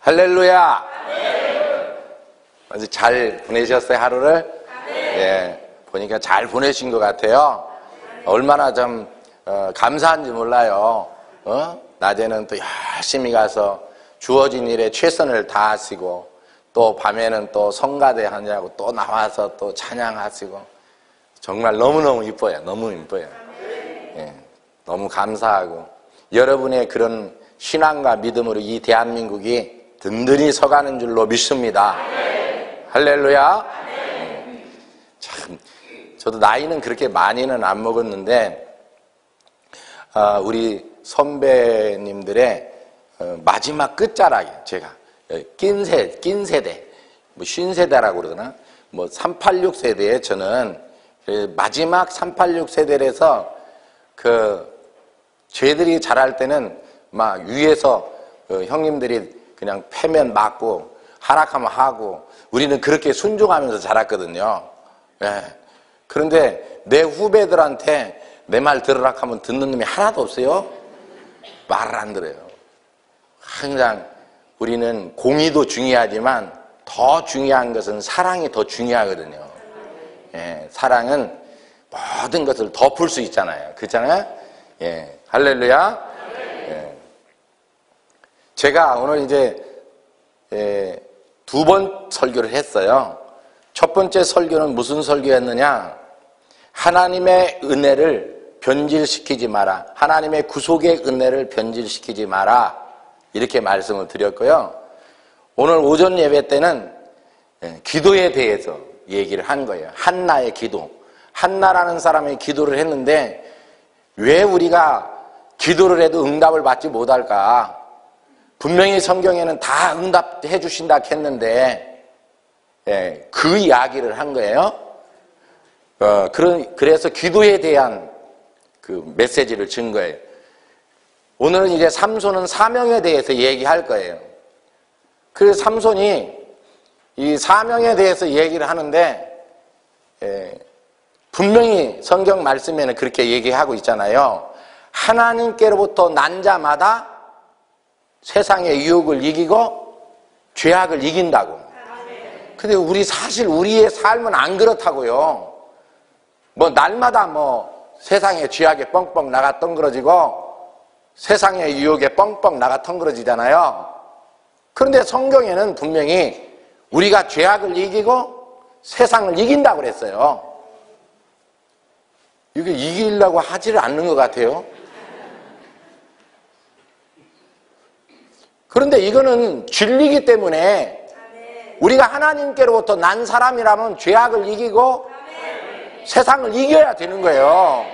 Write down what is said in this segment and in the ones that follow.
할렐루야. 아주 잘 보내셨어요, 하루를? 예, 보니까 잘 보내신 것 같아요. 얼마나 좀 감사한지 몰라요. 낮에는 또 열심히 가서 주어진 일에 최선을 다하시고, 또 밤에는 또 성가대 하냐고 또 나와서 또 찬양하시고, 정말 너무너무 이뻐요. 너무 이뻐요. 예, 너무 감사하고, 여러분의 그런 신앙과 믿음으로 이 대한민국이 든든히 서가는 줄로 믿습니다. 할렐루야. 참, 저도 나이는 그렇게 많이는 안 먹었는데, 우리 선배님들의 마지막 끝자락에 제가 낀 세대, 뭐 50세대라고 그러나, 뭐 386 세대에 저는 마지막 386 세대에서 쟤들이 자랄 때는 막 위에서 형님들이 그냥 패면 맞고 하락하면 하고, 우리는 그렇게 순종하면서 자랐거든요. 예. 그런데 내 후배들한테 내 말 들으라 하면 듣는 놈이 하나도 없어요. 말을 안 들어요. 항상 우리는 공의도 중요하지만 더 중요한 것은 사랑이 더 중요하거든요. 예. 사랑은 모든 것을 덮을 수 있잖아요. 그렇잖아요? 예. 할렐루야. 예. 제가 오늘 이제 두 번 설교를 했어요. 첫 번째 설교는 무슨 설교였느냐? 하나님의 은혜를 변질시키지 마라. 하나님의 구속의 은혜를 변질시키지 마라. 이렇게 말씀을 드렸고요. 오늘 오전 예배 때는 기도에 대해서 얘기를 한 거예요. 한나의 기도. 한나라는 사람의 기도를 했는데 왜 우리가 기도를 해도 응답을 받지 못할까? 분명히 성경에는 다 응답해 주신다 했는데, 그 이야기를 한 거예요. 그래서 기도에 대한 그 메시지를 준 거예요. 오늘은 이제 삼손은 사명에 대해서 얘기할 거예요. 그래서 삼손이 이 사명에 대해서 얘기를 하는데, 분명히 성경 말씀에는 그렇게 얘기하고 있잖아요. 하나님께로부터 난 자마다 세상의 유혹을 이기고 죄악을 이긴다고. 근데 사실 우리의 삶은 안 그렇다고요. 뭐 날마다 세상의 죄악에 뻥뻥 나가 덩그러지고 세상의 유혹에 뻥뻥 나가 덩그러지잖아요. 그런데 성경에는 분명히 우리가 죄악을 이기고 세상을 이긴다고 그랬어요. 이게 이기려고 하지를 않는 것 같아요. 그런데 이거는 진리이기 때문에 우리가 하나님께로부터 난 사람이라면 죄악을 이기고 세상을 이겨야 되는 거예요.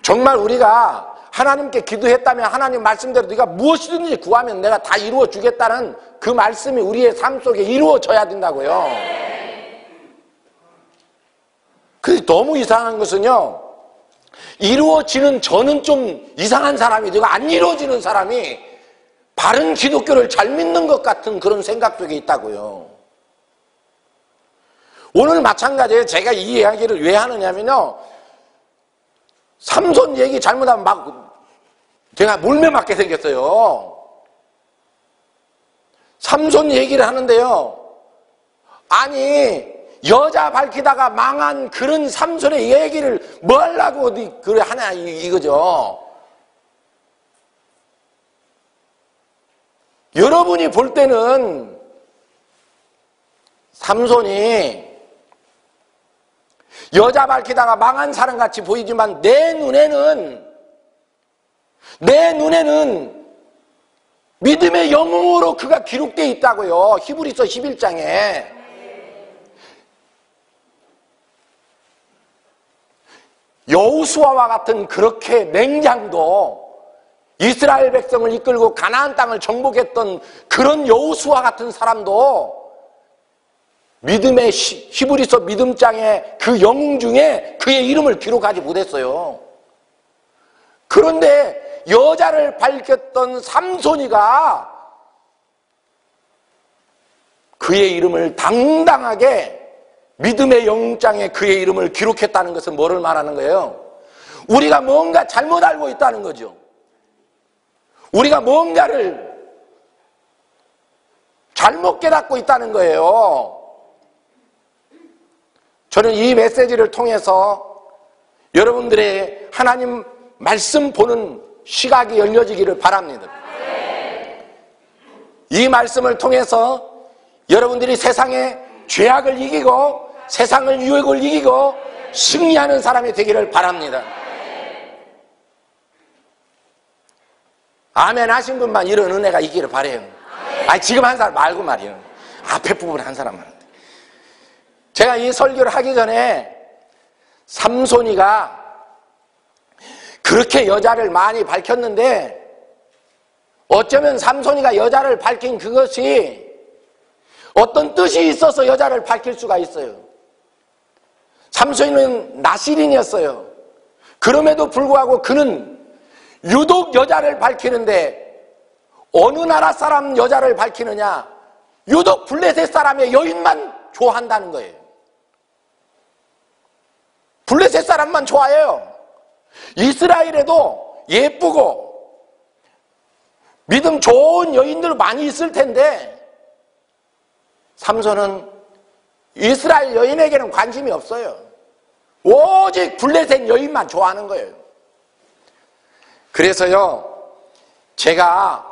정말 우리가 하나님께 기도했다면 하나님 말씀대로 네가 무엇이든지 구하면 내가 다 이루어 주겠다는 그 말씀이 우리의 삶 속에 이루어져야 된다고요. 그래서 너무 이상한 것은요, 이루어지는 저는 좀 이상한 사람이 되고 안 이루어지는 사람이 바른 기독교를 잘 믿는 것 같은 그런 생각 속에 있다고요. 오늘 마찬가지예요. 제가 이 이야기를 왜 하느냐면요, 삼손 얘기 잘못하면 제가 몰매 맞게 생겼어요. 삼손 얘기를 하는데요, 아니 여자 밝히다가 망한 그런 삼손의 얘기를 뭐 하려고 그래 하냐 이거죠. 여러분이 볼 때는 삼손이 여자 밝히다가 망한 사람같이 보이지만 내 눈에는 믿음의 영웅으로 그가 기록되어 있다고요. 히브리서 11장에. 여호수아와 같은 그렇게 맹장도, 이스라엘 백성을 이끌고 가나안 땅을 정복했던 그런 여호수아 같은 사람도 믿음의 히브리서 믿음장의 그 영웅 중에 그의 이름을 기록하지 못했어요. 그런데 여자를 밝혔던 삼손이가 그의 이름을 당당하게 믿음의 영웅장에 그의 이름을 기록했다는 것은 뭐를 말하는 거예요? 우리가 뭔가 잘못 알고 있다는 거죠. 우리가 뭔가를 잘못 깨닫고 있다는 거예요. 저는 이 메시지를 통해서 여러분들의 하나님 말씀 보는 시각이 열려지기를 바랍니다. 이 말씀을 통해서 여러분들이 세상의 죄악을 이기고 세상을 유혹을 이기고 승리하는 사람이 되기를 바랍니다. 아멘 하신 분만 이런 은혜가 있기를 바라요. 아니 지금 한 사람 말고 말이에요. 앞에 부분 한 사람만. 제가 이 설교를 하기 전에 삼손이가 그렇게 여자를 많이 밝혔는데 어쩌면 삼손이가 여자를 밝힌 그것이 어떤 뜻이 있어서 여자를 밝힐 수가 있어요. 삼손이는 나실인이었어요. 그럼에도 불구하고 그는 유독 여자를 밝히는데 어느 나라 사람 여자를 밝히느냐? 유독 블레셋 사람의 여인만 좋아한다는 거예요. 블레셋 사람만 좋아해요. 이스라엘에도 예쁘고 믿음 좋은 여인들 많이 있을 텐데 삼손은 이스라엘 여인에게는 관심이 없어요. 오직 블레셋 여인만 좋아하는 거예요. 그래서요, 제가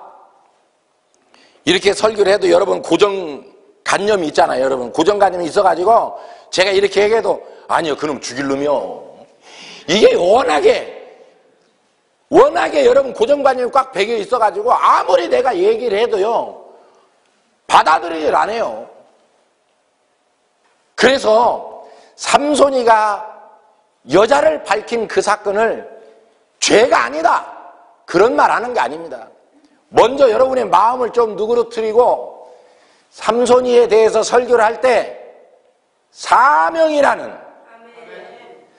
이렇게 설교를 해도 여러분 고정관념이 있잖아요. 여러분 고정관념이 있어가지고 제가 이렇게 얘기해도 아니요, 그놈 죽일 놈이요. 이게 워낙에 여러분 고정관념이 꽉 배겨 있어가지고 아무리 내가 얘기를 해도요 받아들이질 않아요. 그래서 삼손이가 여자를 밝힌 그 사건을 죄가 아니다 그런 말 하는 게 아닙니다. 먼저 여러분의 마음을 좀 누그러뜨리고 삼손이에 대해서 설교를 할 때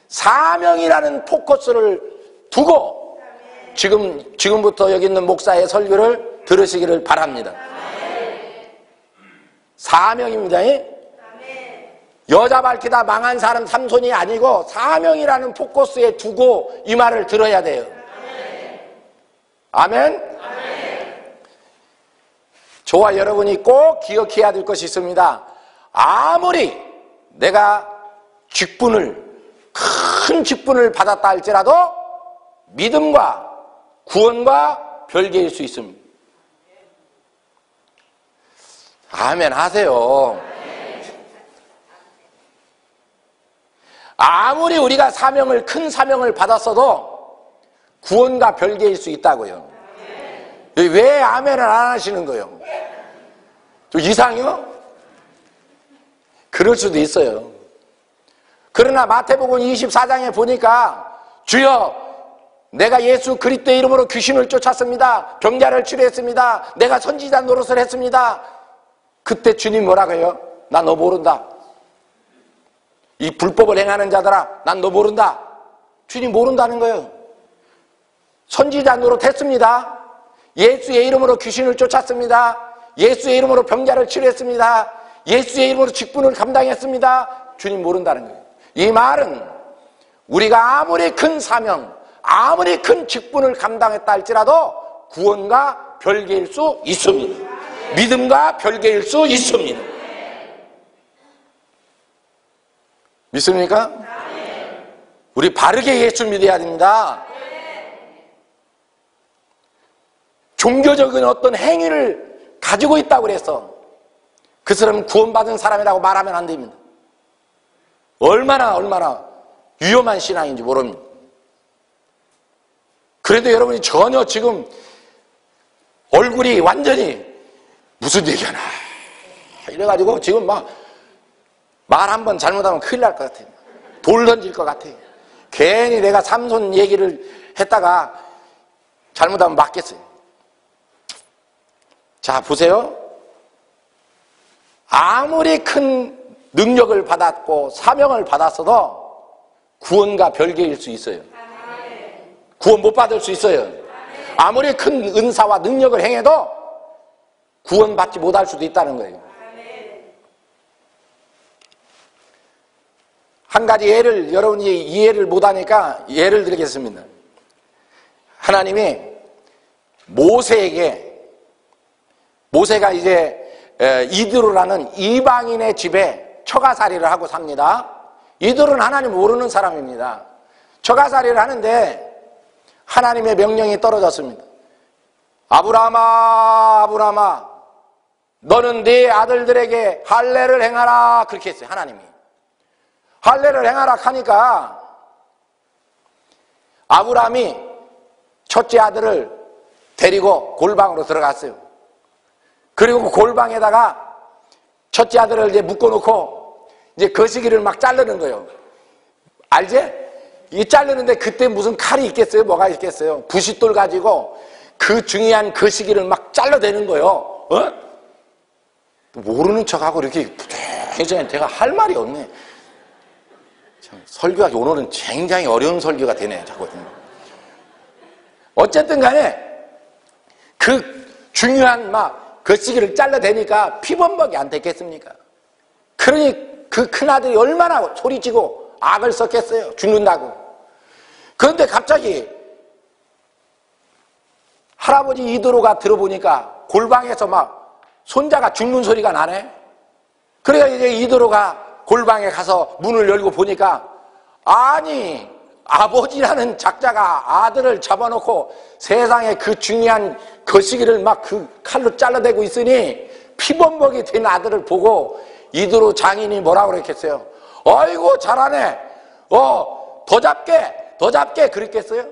사명이라는 포커스를 두고 지금부터 여기 있는 목사의 설교를 들으시기를 바랍니다. 사명입니다. 여자 밝히다 망한 사람 삼손이 아니고 사명이라는 포커스에 두고 이 말을 들어야 돼요. 아멘? 저와 여러분이 꼭 기억해야 될 것이 있습니다. 아무리 내가 큰 직분을 받았다 할지라도 믿음과 구원과 별개일 수 있습니다. 아멘 하세요. 아무리 우리가 큰 사명을 받았어도 구원과 별개일 수 있다고요. 왜 아멘을 안 하시는 거예요? 좀 이상해요? 그럴 수도 있어요. 그러나 마태복음 24장에 보니까 주여 내가 예수 그리스도의 이름으로 귀신을 쫓았습니다. 병자를 치료했습니다. 내가 선지자 노릇을 했습니다. 그때 주님 뭐라고 해요? 나 너 모른다. 이 불법을 행하는 자들아 난 너 모른다. 주님 모른다는 거예요. 선지자 노릇 했습니다. 예수의 이름으로 귀신을 쫓았습니다. 예수의 이름으로 병자를 치료했습니다. 예수의 이름으로 직분을 감당했습니다. 주님 모른다는 거예요. 이 말은 우리가 아무리 큰 사명, 아무리 큰 직분을 감당했다 할지라도 구원과 별개일 수 있습니다. 믿음과 별개일 수 있습니다. 믿습니까? 우리 바르게 예수 믿어야 됩니다. 종교적인 어떤 행위를 가지고 있다고 그래서 그 사람은 구원받은 사람이라고 말하면 안 됩니다. 얼마나 위험한 신앙인지 모릅니다. 그래도 여러분이 전혀 지금 얼굴이 완전히 무슨 얘기하나 이래가지고 지금 막 말 한 번 잘못하면 큰일 날 것 같아요. 돌 던질 것 같아요. 괜히 내가 삼손 얘기를 했다가 잘못하면 맞겠어요. 자, 보세요. 아무리 큰 능력을 받았고 사명을 받았어도 구원과 별개일 수 있어요. 구원 못 받을 수 있어요. 아무리 큰 은사와 능력을 행해도 구원받지 못할 수도 있다는 거예요. 한 가지 예를 여러분이 이해를 못하니까 예를 들겠습니다. 하나님이 모세가 이제 이드로라는 이방인의 집에 처가살이를 하고 삽니다. 이들은 하나님 모르는 사람입니다. 처가살이를 하는데 하나님의 명령이 떨어졌습니다. 아브라함아, 아브라함아, 너는 네 아들들에게 할례를 행하라. 그렇게 했어요. 하나님이 할례를 행하라 하니까 아브라함이 첫째 아들을 데리고 골방으로 들어갔어요. 그리고 골방에다가 첫째 아들을 이제 묶어놓고 이제 거시기를 막 자르는 거예요. 알지? 이 자르는데 그때 무슨 칼이 있겠어요? 뭐가 있겠어요? 부싯돌 가지고 그 중요한 거시기를 막 잘라대는 거예요. 어? 모르는 척하고 이렇게 부대해서 제가 할 말이 없네. 참, 설교가 오늘은 굉장히 어려운 설교가 되네. 자꾸. 어쨌든 간에 그 중요한 막 거시기를 잘라대니까 피범벅이 안 됐겠습니까? 그러니 그 큰아들이 얼마나 소리치고 악을 썼겠어요. 죽는다고. 그런데 갑자기 할아버지 이드로가 들어보니까 골방에서 막 손자가 죽는 소리가 나네. 그래서 이제 이드로가 골방에 가서 문을 열고 보니까 아니 아버지라는 작자가 아들을 잡아놓고 세상에 그 중요한 거시기를 막 그 칼로 잘라대고 있으니 피범벅이 된 아들을 보고 이드로 장인이 뭐라고 그랬겠어요? 어이구 잘하네. 더 잡게 그랬겠어요?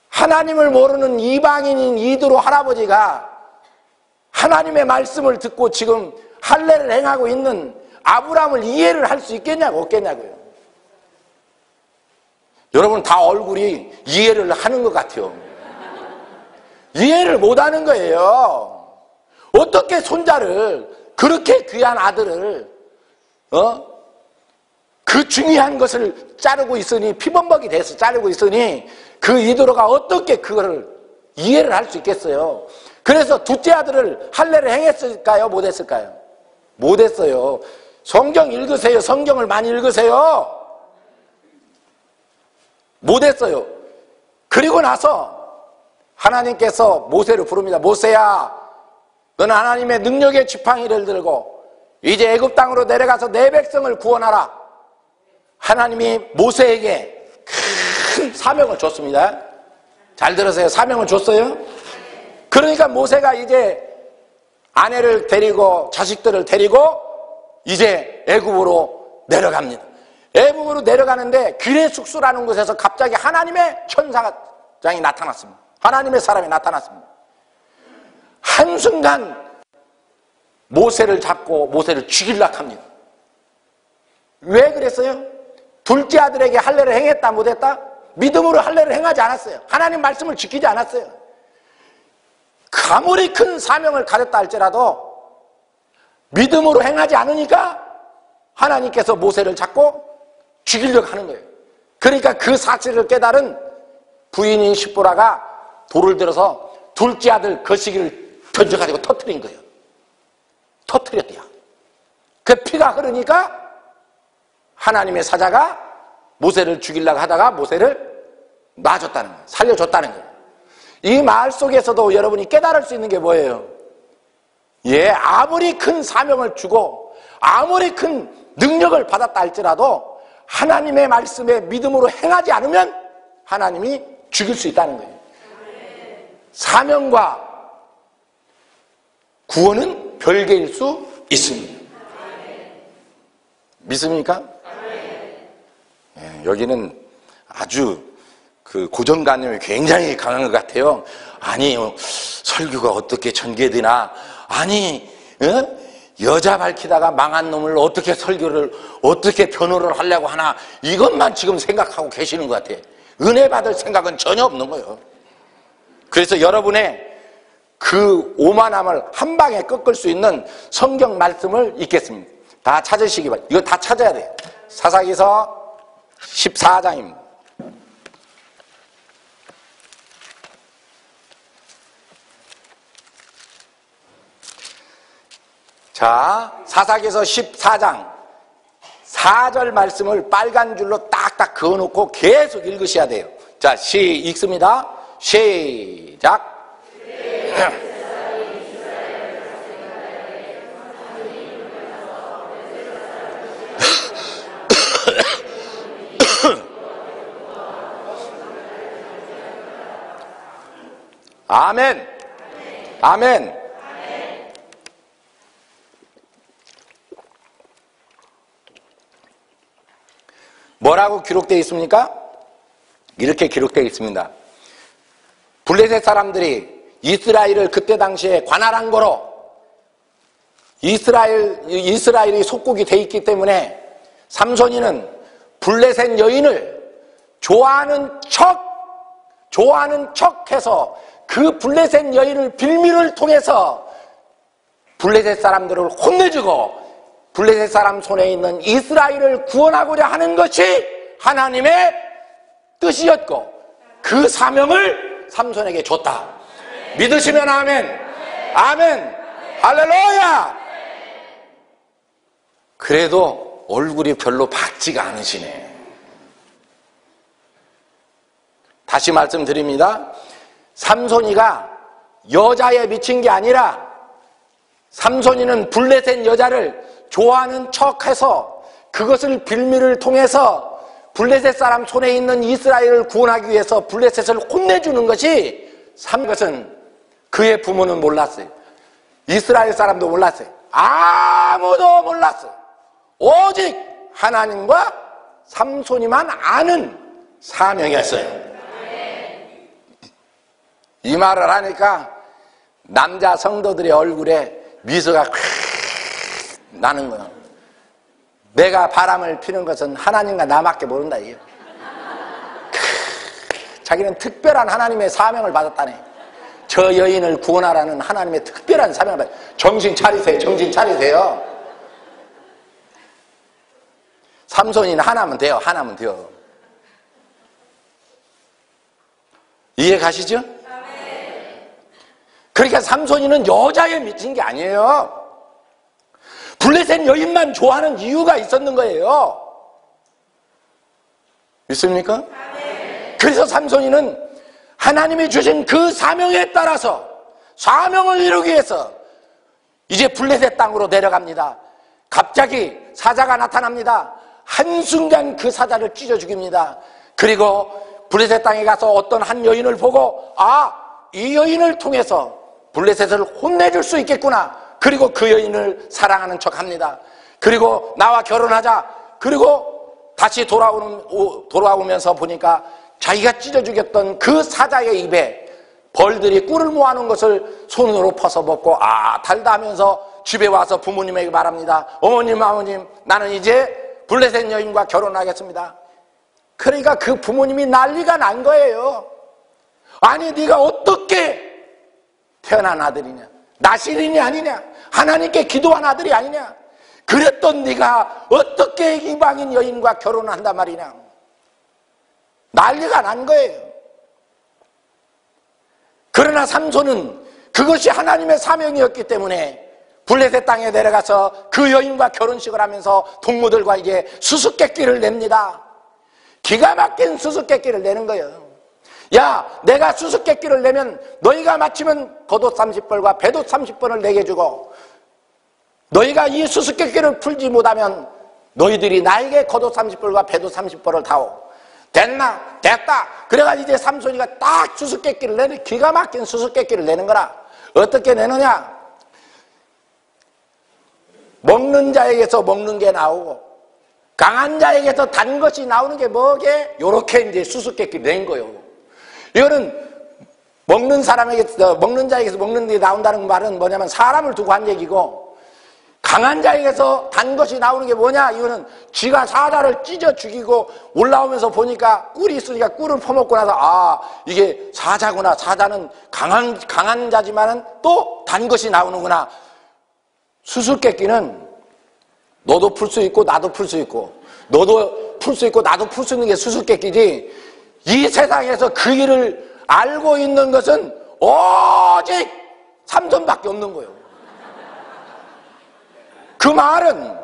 하나님을 모르는 이방인인 이드로 할아버지가 하나님의 말씀을 듣고 지금 할례를 행하고 있는 아브라함을 이해를 할 수 있겠냐고 없겠냐고요. 여러분 다 얼굴이 이해를 하는 것 같아요. 이해를 못하는 거예요. 어떻게 손자를 그렇게 귀한 아들을 그 중요한 것을 자르고 있으니 피범벅이 돼서 자르고 있으니 그 이드로가 어떻게 그거를 이해를 할 수 있겠어요. 그래서 둘째 아들을 할례를 행했을까요? 못했을까요? 못했어요. 성경 읽으세요. 성경을 많이 읽으세요. 못했어요. 그리고 나서 하나님께서 모세를 부릅니다. 모세야, 너는 하나님의 능력의 지팡이를 들고 이제 애굽 땅으로 내려가서 내 백성을 구원하라. 하나님이 모세에게 큰 사명을 줬습니다. 잘 들으세요. 사명을 줬어요. 그러니까 모세가 이제 아내를 데리고 자식들을 데리고 이제 애굽으로 내려갑니다. 애굽으로 내려가는데 길의 숙소라는 곳에서 갑자기 하나님의 천사장이 나타났습니다. 하나님의 사람이 나타났습니다. 한순간 모세를 잡고 모세를 죽이려고 합니다. 왜 그랬어요? 둘째 아들에게 할례를 행했다 못했다? 믿음으로 할례를 행하지 않았어요. 하나님 말씀을 지키지 않았어요. 아무리 큰 사명을 가졌다 할지라도 믿음으로 행하지 않으니까 하나님께서 모세를 잡고 죽이려고 하는 거예요. 그러니까 그 사실을 깨달은 부인인 십보라가 돌을 들어서 둘째 아들 거시기를 던져가지고 터뜨린 거예요. 터뜨렸대요. 그 피가 흐르니까 하나님의 사자가 모세를 죽이려고 하다가 모세를 놔줬다는 거예요. 살려줬다는 거예요. 이 말 속에서도 여러분이 깨달을 수 있는 게 뭐예요? 아무리 큰 사명을 주고 아무리 큰 능력을 받았다 할지라도 하나님의 말씀에 믿음으로 행하지 않으면 하나님이 죽일 수 있다는 거예요. 사명과 구원은 별개일 수 있습니다. 믿습니까? 여기는 아주 그 고정관념이 굉장히 강한 것 같아요. 아니 설교가 어떻게 전개되나, 아니 여자 밝히다가 망한 놈을 어떻게 설교를 어떻게 변호를 하려고 하나, 이것만 지금 생각하고 계시는 것 같아요. 은혜 받을 생각은 전혀 없는 거예요. 그래서 여러분의 그 오만함을 한 방에 꺾을 수 있는 성경 말씀을 읽겠습니다. 다 찾으시기 바랍니다. 이거 다 찾아야 돼요. 사사기서 14장입니다. 자, 사사기서 14장 4절 말씀을 빨간 줄로 딱딱 그어놓고 계속 읽으셔야 돼요. 자, 읽습니다. 시작. 아멘. 아멘. 뭐라고 기록되어 있습니까? 이렇게 기록되어 있습니다. 블레셋 사람들이 이스라엘을 그때 당시에 관할한 거로 이스라엘이 속국이 돼 있기 때문에 삼손이는 블레셋 여인을 좋아하는 척해서 그 블레셋 여인을 빌미를 통해서 블레셋 사람들을 혼내주고 블레셋 사람 손에 있는 이스라엘을 구원하고자 하는 것이 하나님의 뜻이었고 그 사명을 삼손에게 줬다. 믿으시면 아멘. 아멘. 할렐루야. 그래도 얼굴이 별로 밝지가 않으시네. 다시 말씀드립니다. 삼손이가 여자에 미친 게 아니라 삼손이는 블레셋 여자를 좋아하는 척해서 그것을 빌미를 통해서 블레셋 사람 손에 있는 이스라엘을 구원하기 위해서 블레셋을 혼내주는 것이 것은 그의 부모는 몰랐어요. 이스라엘 사람도 몰랐어요. 아무도 몰랐어요. 오직 하나님과 삼손이만 아는 사명이었어요. 이 말을 하니까 남자 성도들의 얼굴에 미소가 콱 나는 거야. 내가 바람을 피는 것은 하나님과 나밖에 모른다 이게. 자기는 특별한 하나님의 사명을 받았다네. 저 여인을 구원하라는 하나님의 특별한 사명을 받았다. 정신 차리세요. 정신 차리세요. 삼손이는 하나면 돼요. 하나면 돼요. 이해 가시죠? 그러니까 삼손이는 여자에 미친 게 아니에요. 블레셋 여인만 좋아하는 이유가 있었는 거예요. 믿습니까? 그래서 삼손이는 하나님이 주신 그 사명에 따라서 사명을 이루기 위해서 이제 블레셋 땅으로 내려갑니다. 갑자기 사자가 나타납니다. 한순간 그 사자를 찢어 죽입니다. 그리고 블레셋 땅에 가서 어떤 한 여인을 보고 이 여인을 통해서 블레셋을 혼내줄 수 있겠구나. 그리고 그 여인을 사랑하는 척합니다. 그리고 나와 결혼하자. 그리고 다시 돌아오면서 보니까 자기가 찢어 죽였던 그 사자의 입에 벌들이 꿀을 모아놓은 것을 손으로 퍼서 먹고 달다 하면서 집에 와서 부모님에게 말합니다. 어머님, 아버님, 나는 이제 블레셋 여인과 결혼하겠습니다. 그러니까 그 부모님이 난리가 난 거예요. 아니 네가 어떻게 태어난 아들이냐? 나실인이 아니냐? 하나님께 기도한 아들이 아니냐? 그랬던 네가 어떻게 이방인 여인과 결혼을 한단 말이냐? 난리가 난 거예요. 그러나 삼손은 그것이 하나님의 사명이었기 때문에 블레셋 땅에 내려가서 그 여인과 결혼식을 하면서 동무들과 이제 수수께끼를 냅니다. 기가 막힌 수수께끼를 내는 거예요. 야, 내가 수수께끼를 내면 너희가 맞히면 겉옷 30벌과 배옷 30벌을 내게 주고 너희가 이 수수께끼를 풀지 못하면 너희들이 나에게 겉옷 30벌과 배옷 30벌을 다오. 됐나? 됐다. 그래가지고 이제 삼손이가 딱 수수께끼를 내는, 기가 막힌 수수께끼를 내는 거라. 어떻게 내느냐? 먹는 자에게서 먹는 게 나오고 강한 자에게서 단 것이 나오는 게 뭐게? 요렇게 이제 수수께끼를 낸 거예요. 이거는 먹는 자에게서 먹는 게 나온다는 말은 뭐냐면 사람을 두고 한 얘기고, 강한 자에게서 단 것이 나오는 게 뭐냐? 이거는 지가 사자를 찢어 죽이고 올라오면서 보니까 꿀이 있으니까 꿀을 퍼먹고 나서 이게 사자구나. 사자는 강한 자지만은 또 단 것이 나오는구나. 수수께끼는 너도 풀 수 있고 나도 풀 수 있고 너도 풀 수 있고 나도 풀 수 있는 게 수수께끼지, 이 세상에서 그 일을 알고 있는 것은 오직 삼손밖에 없는 거예요. 그 말은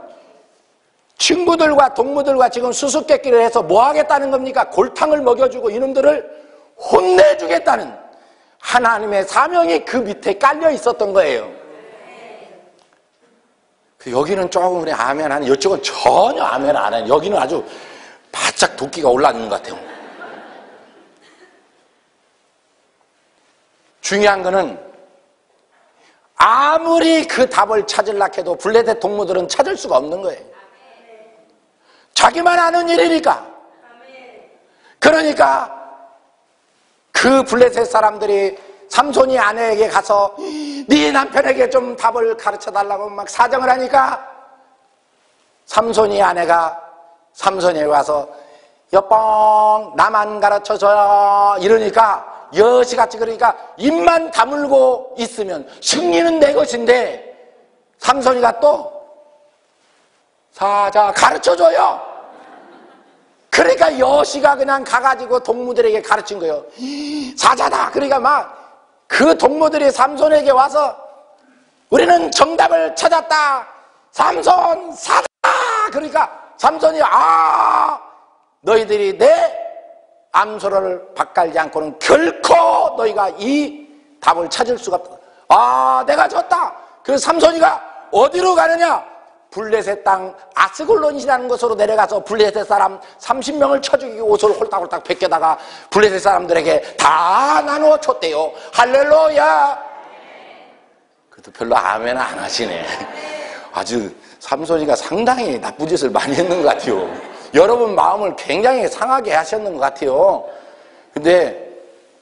친구들과 동무들과 지금 수수께끼를 해서 뭐 하겠다는 겁니까? 골탕을 먹여주고 이놈들을 혼내주겠다는 하나님의 사명이 그 밑에 깔려 있었던 거예요. 여기는 조금 우리 아멘 하는, 이쪽은 전혀 아멘 안 해요. 여기는 아주 바짝 도끼가 올라있는 것 같아요. 중요한 거는 아무리 그 답을 찾으려고 해도 블레셋 동무들은 찾을 수가 없는 거예요. 자기만 아는 일이니까. 그러니까 그 블레셋 사람들이 삼손이 아내에게 가서 네 남편에게 좀 답을 가르쳐달라고 막 사정을 하니까 삼손이 아내가 삼손에게 와서 여봉 나만 가르쳐줘요 이러니까 여시같이 그러니까 입만 다물고 있으면 승리는 내 것인데 삼손이가 또 사자 가르쳐줘요. 그러니까 여시가 그냥 가가지고 동무들에게 가르친 거예요. 사자다. 그러니까 막 그 동무들이 삼손에게 와서 우리는 정답을 찾았다. 삼손 사자. 그러니까 삼손이 너희들이 내 암소를 밭갈지 않고는 결코 너희가 이 답을 찾을 수가 없다. 내가 졌다. 그래서 삼손이가 어디로 가느냐? 블레셋 땅 아스글론이라는 곳으로 내려가서 블레셋 사람 30명을 쳐 죽이고 옷을 홀딱홀딱 벗겨다가 블레셋 사람들에게 다 나누어 줬대요. 할렐루야. 그래도 별로 아멘 안 하시네. 아주 삼손이가 상당히 나쁜 짓을 많이 했는 것 같아요. 여러분 마음을 굉장히 상하게 하셨는 것 같아요. 근데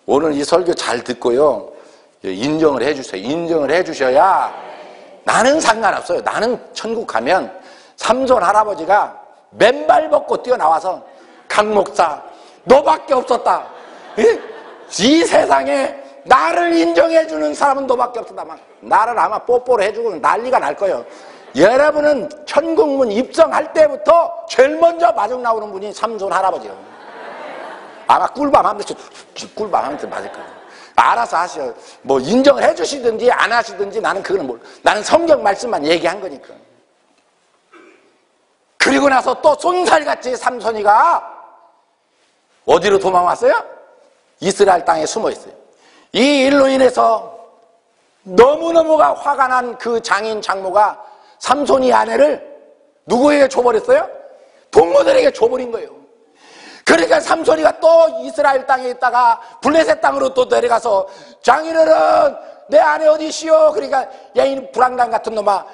오늘 이 설교 잘 듣고요, 인정을 해주세요. 인정을 해주셔야 나는 상관없어요. 나는 천국 가면 삼손 할아버지가 맨발 벗고 뛰어나와서 강 목사 너밖에 없었다. 이 세상에 나를 인정해주는 사람은 너밖에 없었다. 막 나를 아마 뽀뽀를 해주고 난리가 날 거예요. 여러분은 천국문 입성할 때부터 제일 먼저 마중 나오는 분이 삼손 할아버지예요. 아마 꿀밤 하면서 맞을 거예요. 알아서 하셔. 뭐 인정을 해주시든지 안 하시든지 나는 그거는 몰라. 나는 성경 말씀만 얘기한 거니까. 그리고 나서 또 쏜살같이 삼손이가 어디로 도망왔어요? 이스라엘 땅에 숨어 있어요. 이 일로 인해서 너무너무가 화가 난 그 장인 장모가 삼손이 아내를 누구에게 줘버렸어요? 동무들에게 줘버린 거예요. 그러니까 삼손이가 또 이스라엘 땅에 있다가 블레셋 땅으로 또 내려가서 장인어른 내 아내 어디 있시오? 그러니까 야 이 불황당 같은 놈아,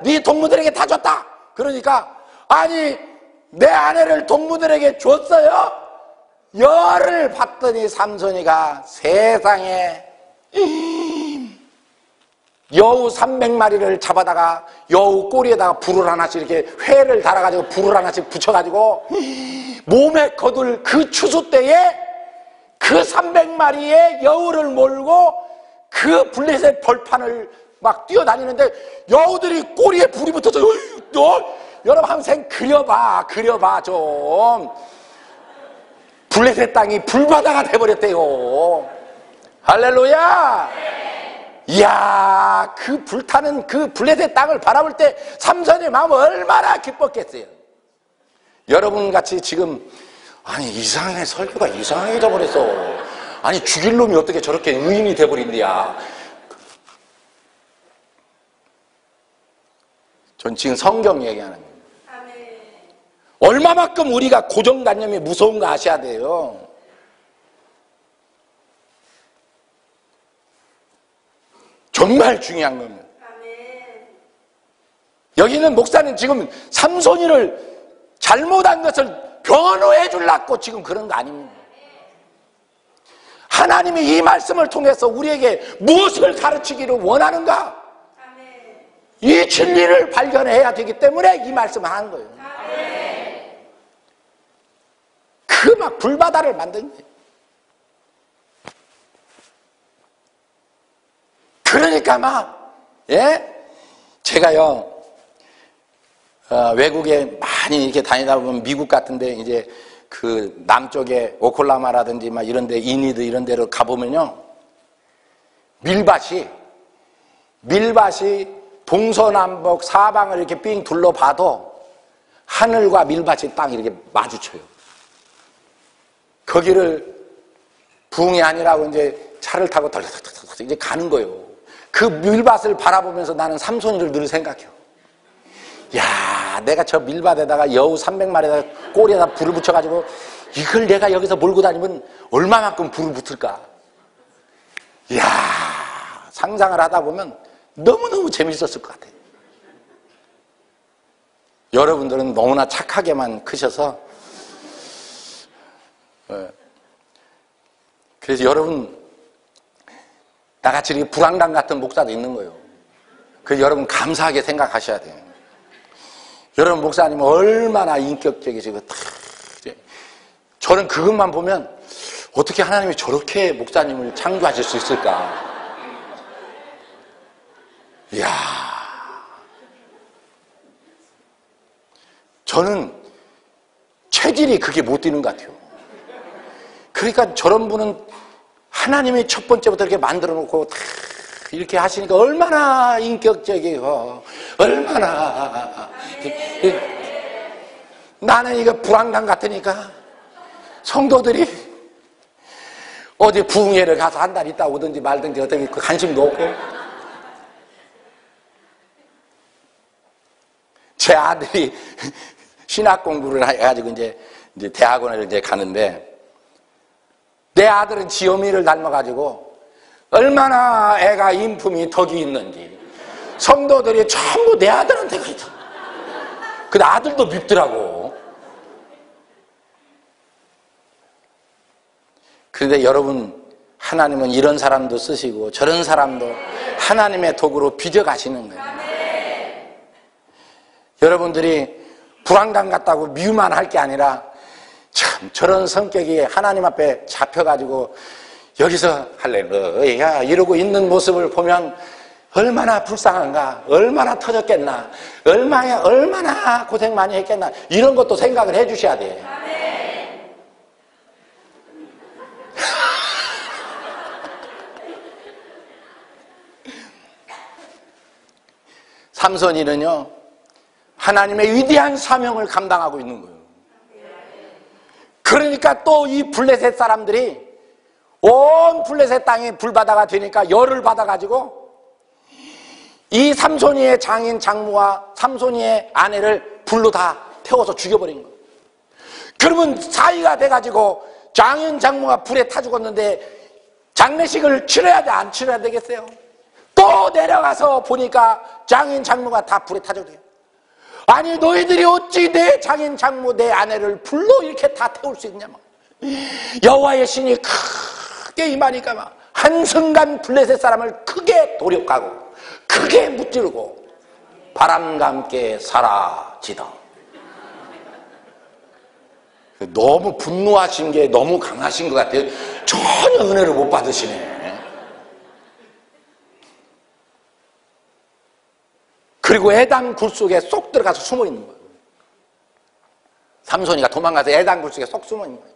네 동무들에게 다 줬다. 그러니까 아니 내 아내를 동무들에게 줬어요? 열을 받더니 삼손이가 세상에 여우 300마리를 잡아다가 여우 꼬리에다가 불을 하나씩 이렇게 회를 달아가지고 불을 하나씩 붙여가지고 몸에 거둘 그 추수 때에 그 300마리의 여우를 몰고 그 블레셋 벌판을 막 뛰어다니는데 여우들이 꼬리에 불이 붙어서 여러분 한생 그려봐 좀. 블레셋 땅이 불바다가 돼버렸대요. 할렐루야. 이야, 그 불타는 그 블레셋 땅을 바라볼 때 삼손의 마음은 얼마나 기뻤겠어요. 여러분같이 지금 아니 이상해, 설교가 이상해져 버렸어. 아니 죽일 놈이 어떻게 저렇게 의인이 돼버린대야. 전 지금 성경 얘기하는 거예요. 얼마만큼 우리가 고정관념이 무서운가 아셔야 돼요. 정말 중요한 겁니다. 여기는 목사는 지금 삼손이를 잘못한 것을 변호해 주려고 지금 그런 거 아닙니다. 하나님이 이 말씀을 통해서 우리에게 무엇을 가르치기를 원하는가? 이 진리를 발견해야 되기 때문에 이 말씀을 하는 거예요. 그 막 불바다를 만든 거예요. 그러니까 막, 제가요, 외국에 많이 이렇게 다니다 보면 미국 같은데 이제 그 남쪽에 오클라호마라든지 막 이런 데, 이니드 이런 데로 가보면요. 밀밭이 동서남북 사방을 이렇게 삥 둘러봐도 하늘과 밀밭이 땅 이렇게 마주쳐요. 거기를 붕이 아니라고 이제 차를 타고 덜덜덜덜 이제 가는 거예요. 그 밀밭을 바라보면서 나는 삼손이를 늘 생각해요. 야, 내가 저 밀밭에다가 여우 300마리에다가 꼬리에다 불을 붙여가지고 이걸 내가 여기서 몰고 다니면 얼마만큼 불을 붙을까? 이야, 상상을 하다 보면 너무너무 재밌었을 것 같아요. 여러분들은 너무나 착하게만 크셔서, 그래서 여러분, 나같이 이렇게 불황당 같은 목사도 있는 거예요. 그래서 여러분 감사하게 생각하셔야 돼요. 여러분 목사님은 얼마나 인격적이시고, 저는 그것만 보면 어떻게 하나님이 저렇게 목사님을 창조하실 수 있을까? 이야, 저는 체질이 그게 못 뛰는 것 같아요. 그러니까 저런 분은 하나님이 첫 번째부터 이렇게 만들어 놓고 다 이렇게 하시니까 얼마나 인격적이고, 얼마나. 나는 이거 불황당 같으니까 성도들이 어디 부흥회를 가서 한 달 있다 오든지 말든지 어떻게 관심도 없고. 제 아들이 신학 공부를 해가지고 이제 대학원을 이제 가는데, 내 아들은 지어미를 닮아가지고 얼마나 애가 인품이 덕이 있는지 성도들이 전부 내 아들한테 가 있어. 근데 아들도 밉더라고. 그런데 여러분, 하나님은 이런 사람도 쓰시고 저런 사람도 하나님의 도구로 빚어가시는 거예요. 여러분들이 불황당 같다고 미움만 할 게 아니라, 참 저런 성격이 하나님 앞에 잡혀가지고 여기서 할렐루야 이러고 있는 모습을 보면 얼마나 불쌍한가, 얼마나 터졌겠나, 얼마나 고생 많이 했겠나, 이런 것도 생각을 해 주셔야 돼요. 삼손이는요, 하나님의 위대한 사명을 감당하고 있는 거예요. 그러니까 또 이 블레셋 사람들이 온 블레셋 땅이 불바다가 되니까 열을 받아가지고 이 삼손이의 장인 장모와 삼손이의 아내를 불로 다 태워서 죽여버린 거예요. 그러면 사이가 돼가지고 장인 장모가 불에 타 죽었는데 장례식을 치러야 돼, 안 치러야 되겠어요? 또 내려가서 보니까 장인 장모가 다 불에 타 죽어요. 아니 너희들이 어찌 내 장인 장모 내 아내를 불로 이렇게 다 태울 수 있냐. 여호와의 신이 크게 임하니까 막 한순간 블레셋 사람을 크게 도륙하고 크게 무찌르고 바람과 함께 사라지다. 너무 분노하신 게 너무 강하신 것 같아요. 전혀 은혜를 못 받으시네. 그리고 에단 굴 속에 쏙 들어가서 숨어 있는 거예요. 삼손이가 도망가서 에단 굴 속에 쏙 숨어 있는 거예요.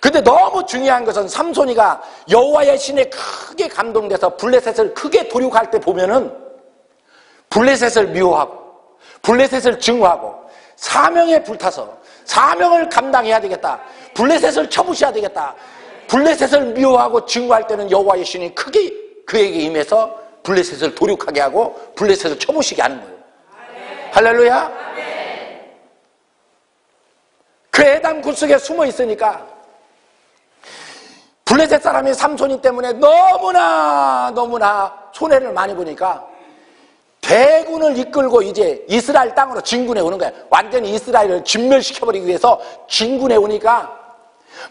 근데 너무 중요한 것은 삼손이가 여호와의 신에 크게 감동돼서 블레셋을 크게 도륙할 때 보면은 블레셋을 미워하고 블레셋을 증오하고 사명에 불타서 사명을 감당해야 되겠다, 블레셋을 쳐부셔야 되겠다, 블레셋을 미워하고 증오할 때는 여호와의 신이 크게 그에게 임해서 블레셋을 도륙하게 하고 블레셋을 쳐부시게 하는 거예요. 할렐루야. 그 에단 굴 속에 숨어 있으니까 블레셋 사람이 삼손이 때문에 너무나 손해를 많이 보니까 대군을 이끌고 이제 이스라엘 땅으로 진군해 오는 거야. 완전히 이스라엘을 진멸시켜버리기 위해서 진군해 오니까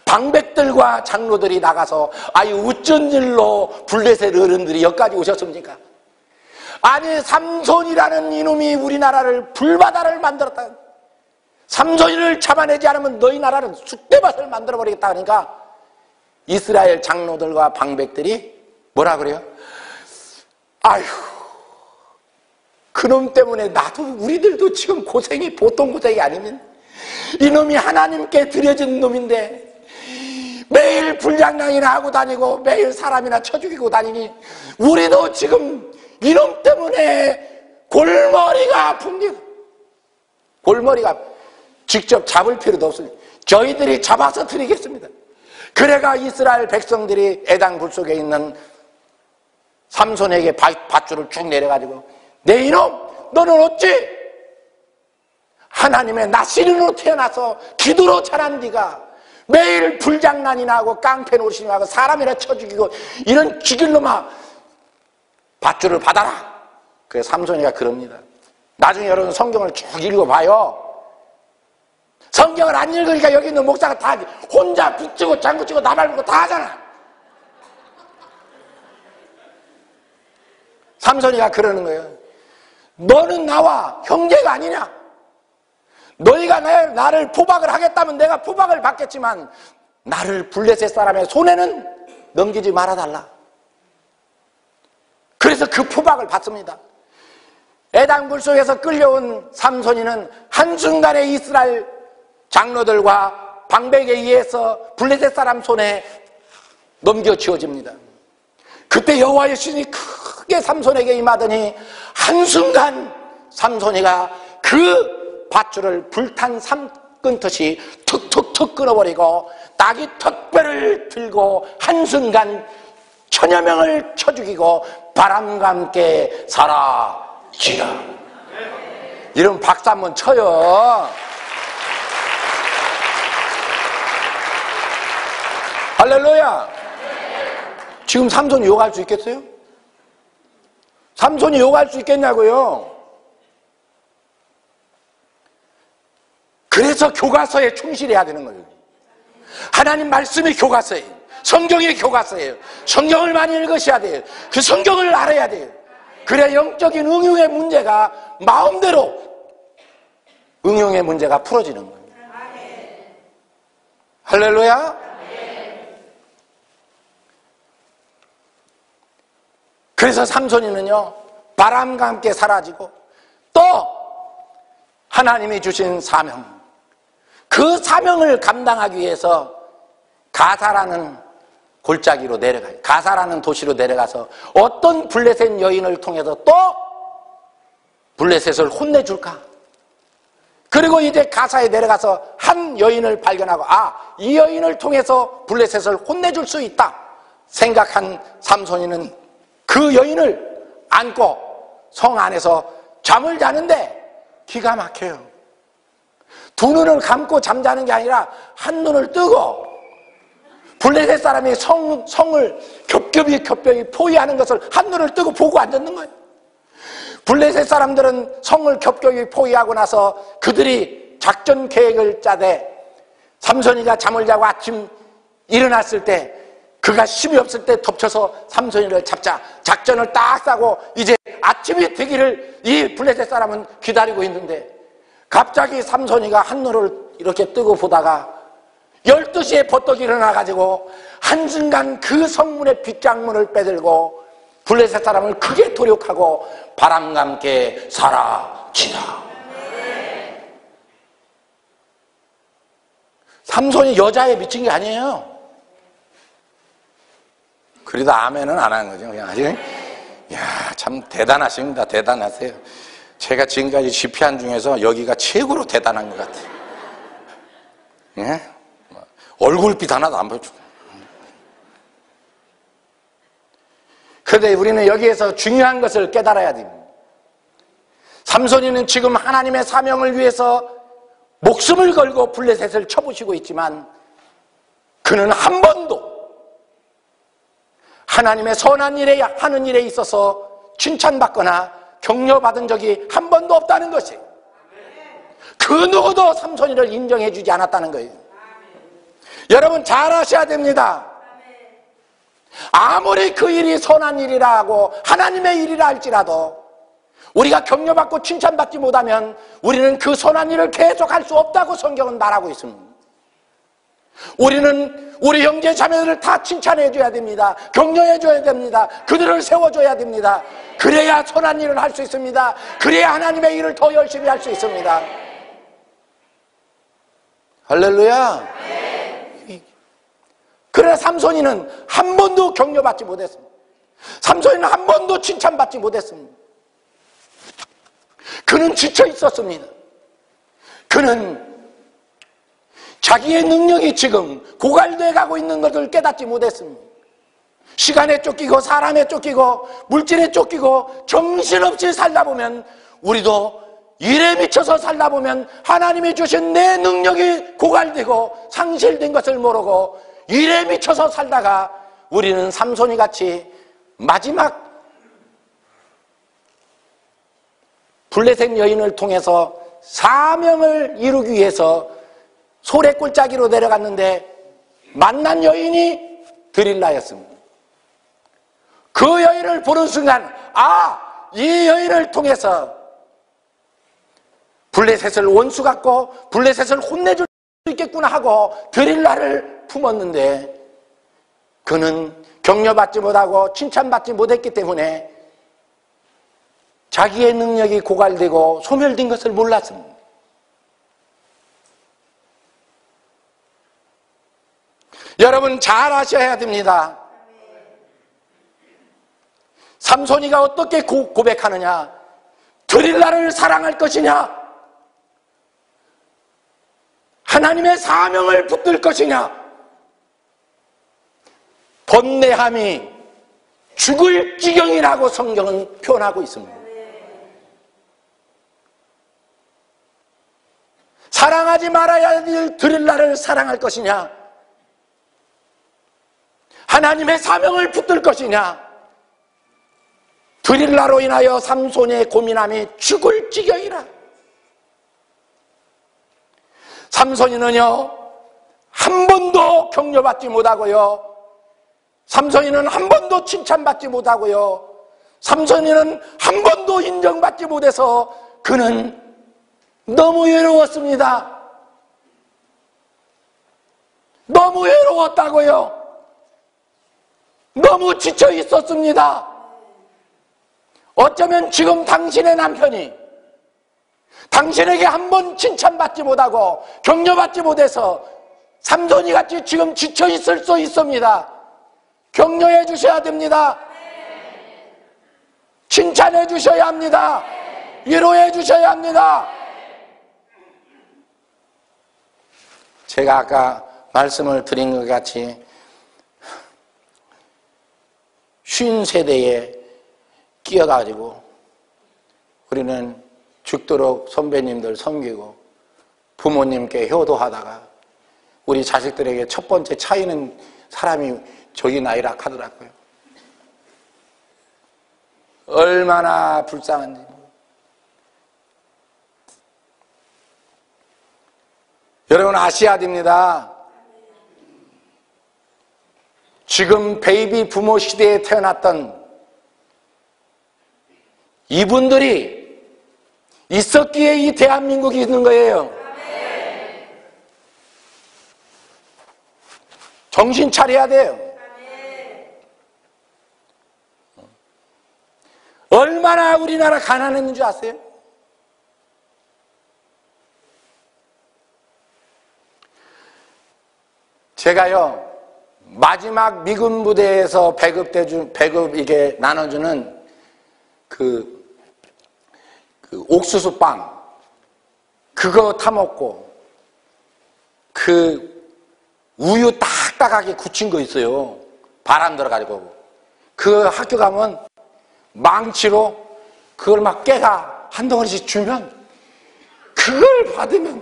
방백들과 장로들이 나가서 아유 어쩐 일로 블레셋 어른들이 여기까지 오셨습니까? 아니 삼손이라는 이놈이 우리나라를 불바다를 만들었다. 삼손이를 잡아내지 않으면 너희 나라는 쑥대밭을 만들어버리겠다. 그러니까 이스라엘 장로들과 방백들이 뭐라 그래요? 아휴 그놈 때문에 나도 우리들도 지금 고생이 보통 고생이 아니면 이놈이 하나님께 드려진 놈인데 매일 불량량이나 하고 다니고 매일 사람이나 쳐 죽이고 다니니 우리도 지금 이놈 때문에 골머리가 아픕니다. 골머리가 직접 잡을 필요도 없으니 저희들이 잡아서 드리겠습니다. 그래가 이스라엘 백성들이 에단 굴 속에 있는 삼손에게 밧줄을 쭉 내려가지고 내 이놈 너는 어찌 하나님의 나시린으로 태어나서 기도로 자란 네가 매일 불장난이나 하고 깡패 노릇이나 하고 사람이나 쳐 죽이고 이런 죽일 놈아 밧줄을 받아라. 그래서 삼손이가 그럽니다. 나중에 여러분 성경을 쭉 읽어봐요. 성경을 안 읽으니까 여기 있는 목사가 다 혼자 붙이고 장구치고 나발고 다 하잖아. 삼손이가 그러는 거예요. 너는 나와 형제가 아니냐? 너희가 나를 포박을 하겠다면 내가 포박을 받겠지만 나를 블레셋 사람의 손에는 넘기지 말아달라. 그래서 그 포박을 받습니다. 애당불 속에서 끌려온 삼손이는 한순간에 이스라엘 장로들과 방백에 의해서 블레셋 사람 손에 넘겨지어집니다. 그때 여호와의 신이 크게 삼손에게 임하더니 한순간 삼손이가 그 밧줄을 불탄 삼끈듯이 툭툭툭 끊어버리고 나귀 턱뼈를 들고 한순간 천여 명을 쳐 죽이고 바람과 함께 사라지라. 이런 박수 한번 쳐요. 할렐루야. 지금 삼손이 욕할 수 있겠어요? 삼손이 욕할 수 있겠냐고요? 그래서 교과서에 충실해야 되는 거예요. 하나님 말씀이 교과서예요. 성경이 교과서예요. 성경을 많이 읽으셔야 돼요. 그 성경을 알아야 돼요. 그래야 영적인 응용의 문제가 마음대로 응용의 문제가 풀어지는 거예요. 할렐루야. 그래서 삼손이는요 바람과 함께 사라지고 또 하나님이 주신 사명, 그 사명을 감당하기 위해서 가사라는 골짜기로 내려가요. 가사라는 도시로 내려가서 어떤 블레셋 여인을 통해서 또 블레셋을 혼내줄까? 그리고 이제 가사에 내려가서 한 여인을 발견하고 이 여인을 통해서 블레셋을 혼내줄 수 있다 생각한 삼손이는 그 여인을 안고 성 안에서 잠을 자는데 기가 막혀요. 두 눈을 감고 잠자는 게 아니라 한 눈을 뜨고 블레셋 사람이 성을 겹겹이 포위하는 것을 한 눈을 뜨고 보고 앉았는 거예요. 블레셋 사람들은 성을 겹겹이 포위하고 나서 그들이 작전 계획을 짜되 삼손이가 잠을 자고 아침 일어났을 때 그가 힘이 없을 때 덮쳐서 삼손이를 잡자 작전을 딱 짜고 이제 아침이 되기를 이 블레셋 사람은 기다리고 있는데 갑자기 삼손이가 한눈을 이렇게 뜨고 보다가 12시에 버떡 일어나가지고 한순간 그 성문의 빗장문을 빼들고 블레셋 사람을 크게 도륙하고 바람과 함께 사라지다. 삼손이 여자에 미친 게 아니에요. 그래도 아멘은 안 하는 거죠. 그냥 아직. 이야, 참 대단하십니다. 대단하세요. 제가 지금까지 집회한 중에서 여기가 최고로 대단한 것 같아요. 예? 얼굴빛 하나도 안 보여주고. 그런데 우리는 여기에서 중요한 것을 깨달아야 됩니다. 삼손이는 지금 하나님의 사명을 위해서 목숨을 걸고 블레셋을 쳐부시고 있지만 그는 한 번도 하나님의 선한 일에 하는 일에 있어서 칭찬받거나 격려받은 적이 한 번도 없다는 것이에요. 그 누구도 삼손이를 인정해 주지 않았다는 거예요. 여러분 잘 아셔야 됩니다. 아무리 그 일이 선한 일이라 하고 하나님의 일이라 할지라도 우리가 격려받고 칭찬받지 못하면 우리는 그 선한 일을 계속할 수 없다고 성경은 말하고 있습니다. 우리는 우리 형제 자매들을 다 칭찬해 줘야 됩니다. 격려해 줘야 됩니다. 그들을 세워줘야 됩니다. 그래야 선한 일을 할 수 있습니다. 그래야 하나님의 일을 더 열심히 할 수 있습니다. 할렐루야. 그러나 삼손이는 한 번도 격려받지 못했습니다. 삼손이는 한 번도 칭찬받지 못했습니다. 그는 지쳐 있었습니다. 그는 자기의 능력이 지금 고갈돼 가고 있는 것을 깨닫지 못했습니다. 시간에 쫓기고 사람에 쫓기고 물질에 쫓기고 정신없이 살다 보면 우리도 일에 미쳐서 살다 보면 하나님이 주신 내 능력이 고갈되고 상실된 것을 모르고 일에 미쳐서 살다가 우리는 삼손이 같이 마지막 블레셋 여인을 통해서 사명을 이루기 위해서 소래골짜기로 내려갔는데 만난 여인이 드릴라였습니다. 그 여인을 보는 순간 이 여인을 통해서 블레셋을 원수 같고 블레셋을 혼내줄 수 있겠구나 하고 드릴라를 품었는데 그는 격려받지 못하고 칭찬받지 못했기 때문에 자기의 능력이 고갈되고 소멸된 것을 몰랐습니다. 여러분 잘 아셔야 됩니다. 삼손이가 어떻게 고백하느냐? 드릴라를 사랑할 것이냐? 하나님의 사명을 붙들 것이냐? 번뇌함이 죽을 지경이라고 성경은 표현하고 있습니다. 사랑하지 말아야 할 드릴라를 사랑할 것이냐? 하나님의 사명을 붙들 것이냐? 드릴라로 인하여 삼손의 고민함이 죽을 지경이라. 삼손이는요, 한 번도 격려받지 못하고요, 삼손이는 한 번도 칭찬받지 못하고요, 삼손이는 한 번도 인정받지 못해서 그는 너무 외로웠습니다. 너무 외로웠다고요. 너무 지쳐 있었습니다. 어쩌면 지금 당신의 남편이 당신에게 한 번 칭찬받지 못하고 격려받지 못해서 삼손이 같이 지금 지쳐 있을 수 있습니다. 격려해 주셔야 됩니다. 칭찬해 주셔야 합니다. 위로해 주셔야 합니다. 제가 아까 말씀을 드린 것 같이 쉰 세대에 끼어가지고 우리는 죽도록 선배님들 섬기고 부모님께 효도하다가 우리 자식들에게 첫 번째 차이는 사람이 저기 나이라 하더라고요. 얼마나 불쌍한지. 여러분 아셔야 됩니다. 지금 베이비 부모 시대에 태어났던 이분들이 있었기에 이 대한민국이 있는 거예요. 정신 차려야 돼요. 얼마나 우리나라 가난했는 줄 아세요? 제가요, 마지막 미군 부대에서 배급 이게 나눠주는 그 옥수수빵, 그거 타먹고, 그 우유 딱딱하게 굳힌 거 있어요. 바람 들어가지고. 그 학교 가면 망치로 그걸 막 깨가 한 덩어리씩 주면, 그걸 받으면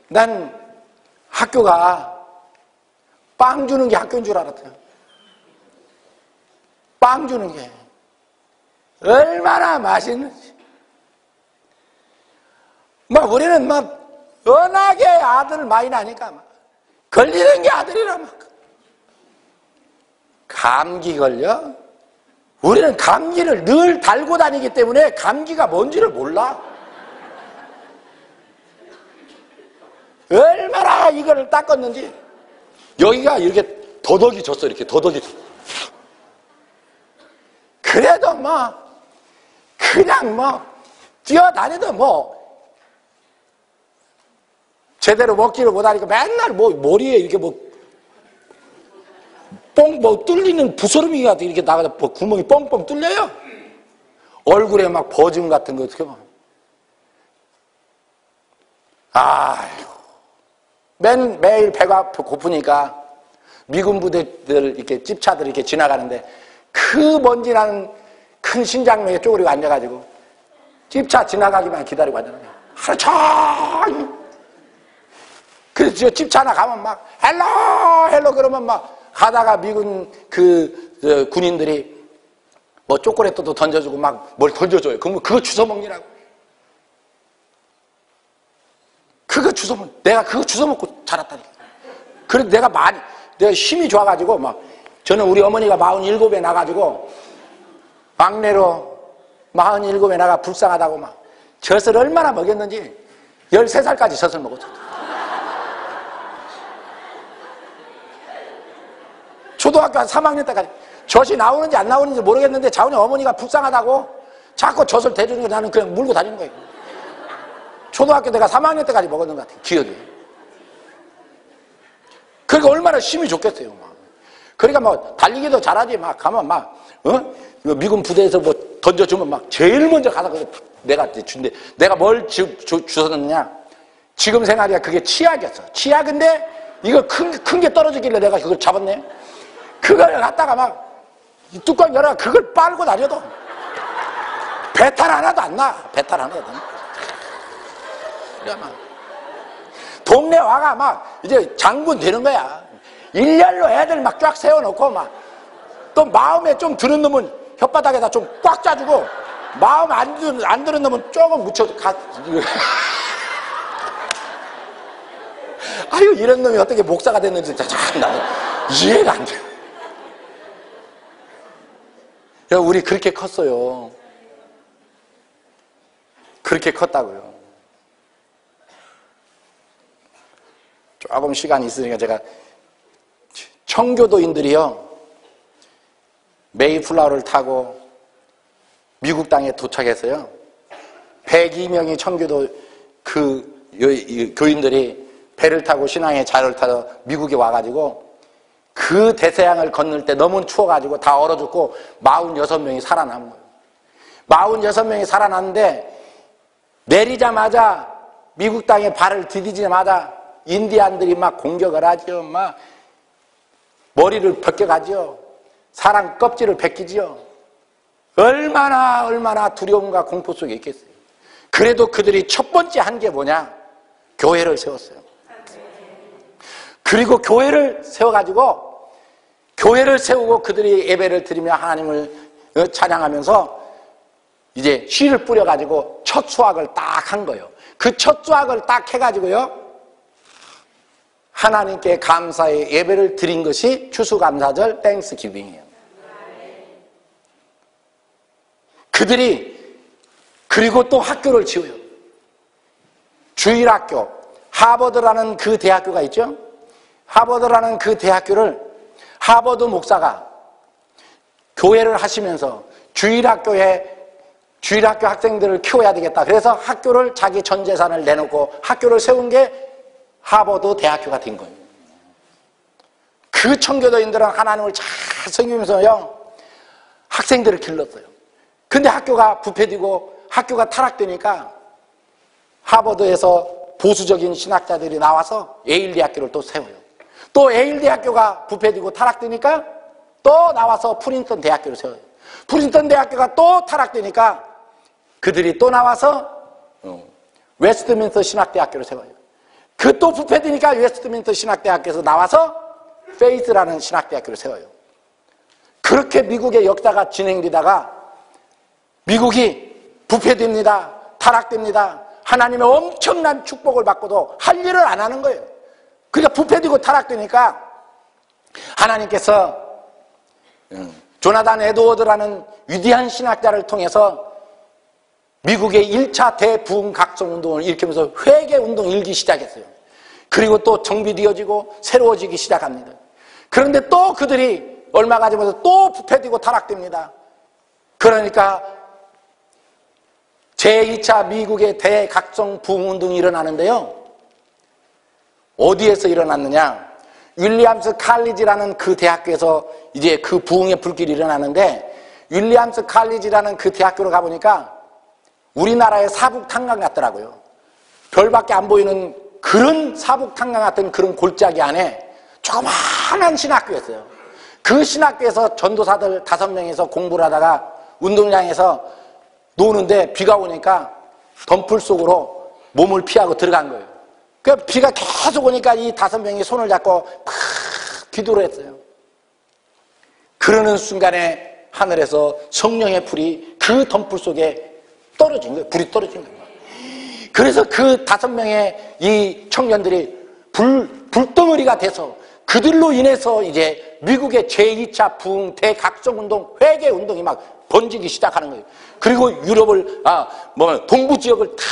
난 학교가 빵 주는 게 학교인 줄 알았어요. 빵 주는 게 얼마나 맛있는지. 막 우리는 막 워낙에 아들 많이 나니까 막 걸리는 게 아들이라 막. 감기 걸려? 우리는 감기를 늘 달고 다니기 때문에 감기가 뭔지를 몰라. 얼마나 이거를 닦았는지. 여기가 이렇게 더덕이 졌어. 이렇게 더덕이 졌어. 그래도 뭐 그냥 뭐 뛰어다니도 뭐 제대로 먹지를 못하니까 맨날 뭐 머리에 이렇게 뭐 뚫리는 부스러미가 이렇게 나가서 구멍이 뻥뻥 뚫려요. 얼굴에 막 버짐 같은 거 어떻게 봐. 아이고. 매일 배가 고프니까 미군 부대들 이렇게 집차들 이렇게 지나가는데 그 먼지나는 큰 신장면에 쪼그리고 앉아가지고 집차 지나가기만 기다리고 앉아요. 하루 종일. 그래서 집 하나 가면 막 헬로 그러면 막 가다가 미군 군인들이 뭐 초콜릿도 던져주고 막 뭘 던져줘요. 그러면 그거 주워 먹느라고. 내가 그거 주워 먹고 자랐다니까. 그래서 내가 힘이 좋아가지고 막 저는 우리 어머니가 47에 나가지고 막내로 47에 나가 불쌍하다고 막 젖을 얼마나 먹였는지 13살까지 젖을 먹었어. 초등학교 한 3학년 때까지 젖이 나오는지 안 나오는지 모르겠는데 자우니 어머니가 불쌍하다고 자꾸 젖을 대주는 거 나는 그냥 물고 다니는 거예요. 초등학교 때가 3학년 때까지 먹었는 것 같아요. 기억이. 그러니까 얼마나 힘이 좋겠어요. 막. 그러니까 뭐 달리기도 잘하지. 막 가면 막 미군 부대에서 뭐 던져주면 막 제일 먼저 가서 내가 준대. 내가 뭘 주웠느냐. 지금 생각이야 그게 치약이었어. 치약인데 이거 큰 게 떨어지길래 내가 그걸 잡았네. 그걸 갖다가 막 뚜껑 열어 그걸 빨고 다녀도 배탈 하나도 안 나. 배탈 하나도 안 나. 그래 막 동네 와가 막 이제 장군 되는 거야. 일렬로 애들 막 쫙 세워놓고 막 또 마음에 좀 드는 놈은 혓바닥에다 좀 꽉 짜주고 마음 안 드는 놈은 조금 묻혀 가. 아유 이런 놈이 어떻게 목사가 됐는지 참 나는 이해가 안 돼. 야, 우리 그렇게 컸어요. 그렇게 컸다고요. 조금 시간이 있으니까 제가 청교도인들이요 메이플라워를 타고 미국 땅에 도착했어요. 102명의 청교도 교인들이 배를 타고 신앙의 자를 타서 미국에 와가지고 그 대서양을 건널 때 너무 추워가지고 다 얼어 죽고 46명이 살아남은 거예요. 46명이 살아났는데 내리자마자 미국 땅에 발을 디디자마자 인디안들이 막 공격을 하죠. 막 머리를 벗겨가죠. 사람 껍질을 벗기지요. 얼마나 두려움과 공포 속에 있겠어요. 그래도 그들이 첫 번째 한 게 뭐냐? 교회를 세웠어요. 그리고 교회를 세워가지고 교회를 세우고 그들이 예배를 드리며 하나님을 찬양하면서 이제 씨를 뿌려가지고 첫 수확을 딱 한 거예요. 그 첫 수확을 딱 해가지고요 하나님께 감사의 예배를 드린 것이 추수감사절 땡스기빙이에요. 그들이 그리고 또 학교를 지어요. 주일학교, 하버드라는 그 대학교가 있죠. 하버드라는 그 대학교를 하버드 목사가 교회를 하시면서 주일학교 학생들을 키워야 되겠다. 그래서 학교를 자기 전 재산을 내놓고 학교를 세운 게 하버드 대학교가 된 거예요. 그 청교도인들은 하나님을 잘 섬기면서요 학생들을 길렀어요. 근데 학교가 부패되고 학교가 타락되니까 하버드에서 보수적인 신학자들이 나와서 예일 대학교를 또 세워요. 또 예일 대학교가 부패되고 타락되니까 또 나와서 프린스턴 대학교를 세워요. 프린스턴 대학교가 또 타락되니까 그들이 또 나와서 웨스트민스터 신학대학교를 세워요. 그 또 부패되니까 웨스트민스터 신학대학교에서 나와서 페이스라는 신학대학교를 세워요. 그렇게 미국의 역사가 진행되다가 미국이 부패됩니다. 타락됩니다. 하나님의 엄청난 축복을 받고도 할 일을 안 하는 거예요. 그러니까 부패되고 타락되니까 하나님께서 조나단 에드워드라는 위대한 신학자를 통해서 미국의 1차 대부흥 각성운동을 일으키면서 회개운동을 일기 시작했어요. 그리고 또 정비되어지고 새로워지기 시작합니다. 그런데 또 그들이 얼마 가지면서 또 부패되고 타락됩니다. 그러니까 제2차 미국의 대각성 부흥운동이 일어나는데요. 어디에서 일어났느냐? 윌리엄스 칼리지라는 그 대학교에서 이제 그 부흥의 불길이 일어나는데 윌리엄스 칼리지라는 그 대학교로 가보니까 우리나라의 사북탄강 같더라고요. 별밖에 안 보이는 그런 사북탄강 같은 그런 골짜기 안에 조그마한 신학교였어요. 그 신학교에서 전도사들 5명이서 공부를 하다가 운동장에서 노는데 비가 오니까 덤풀 속으로 몸을 피하고 들어간 거예요. 그 비가 계속 오니까 이 5명이 손을 잡고 막 기도를 했어요. 그러는 순간에 하늘에서 성령의 불이 그 덤불 속에 떨어진 거예요. 불이 떨어진 거예요. 그래서 그 5명의 이 청년들이 불덩어리가 돼서 그들로 인해서 이제 미국의 제2차 부흥 대각성운동, 회개운동이 막 번지기 시작하는 거예요. 그리고 유럽을, 동부 지역을 다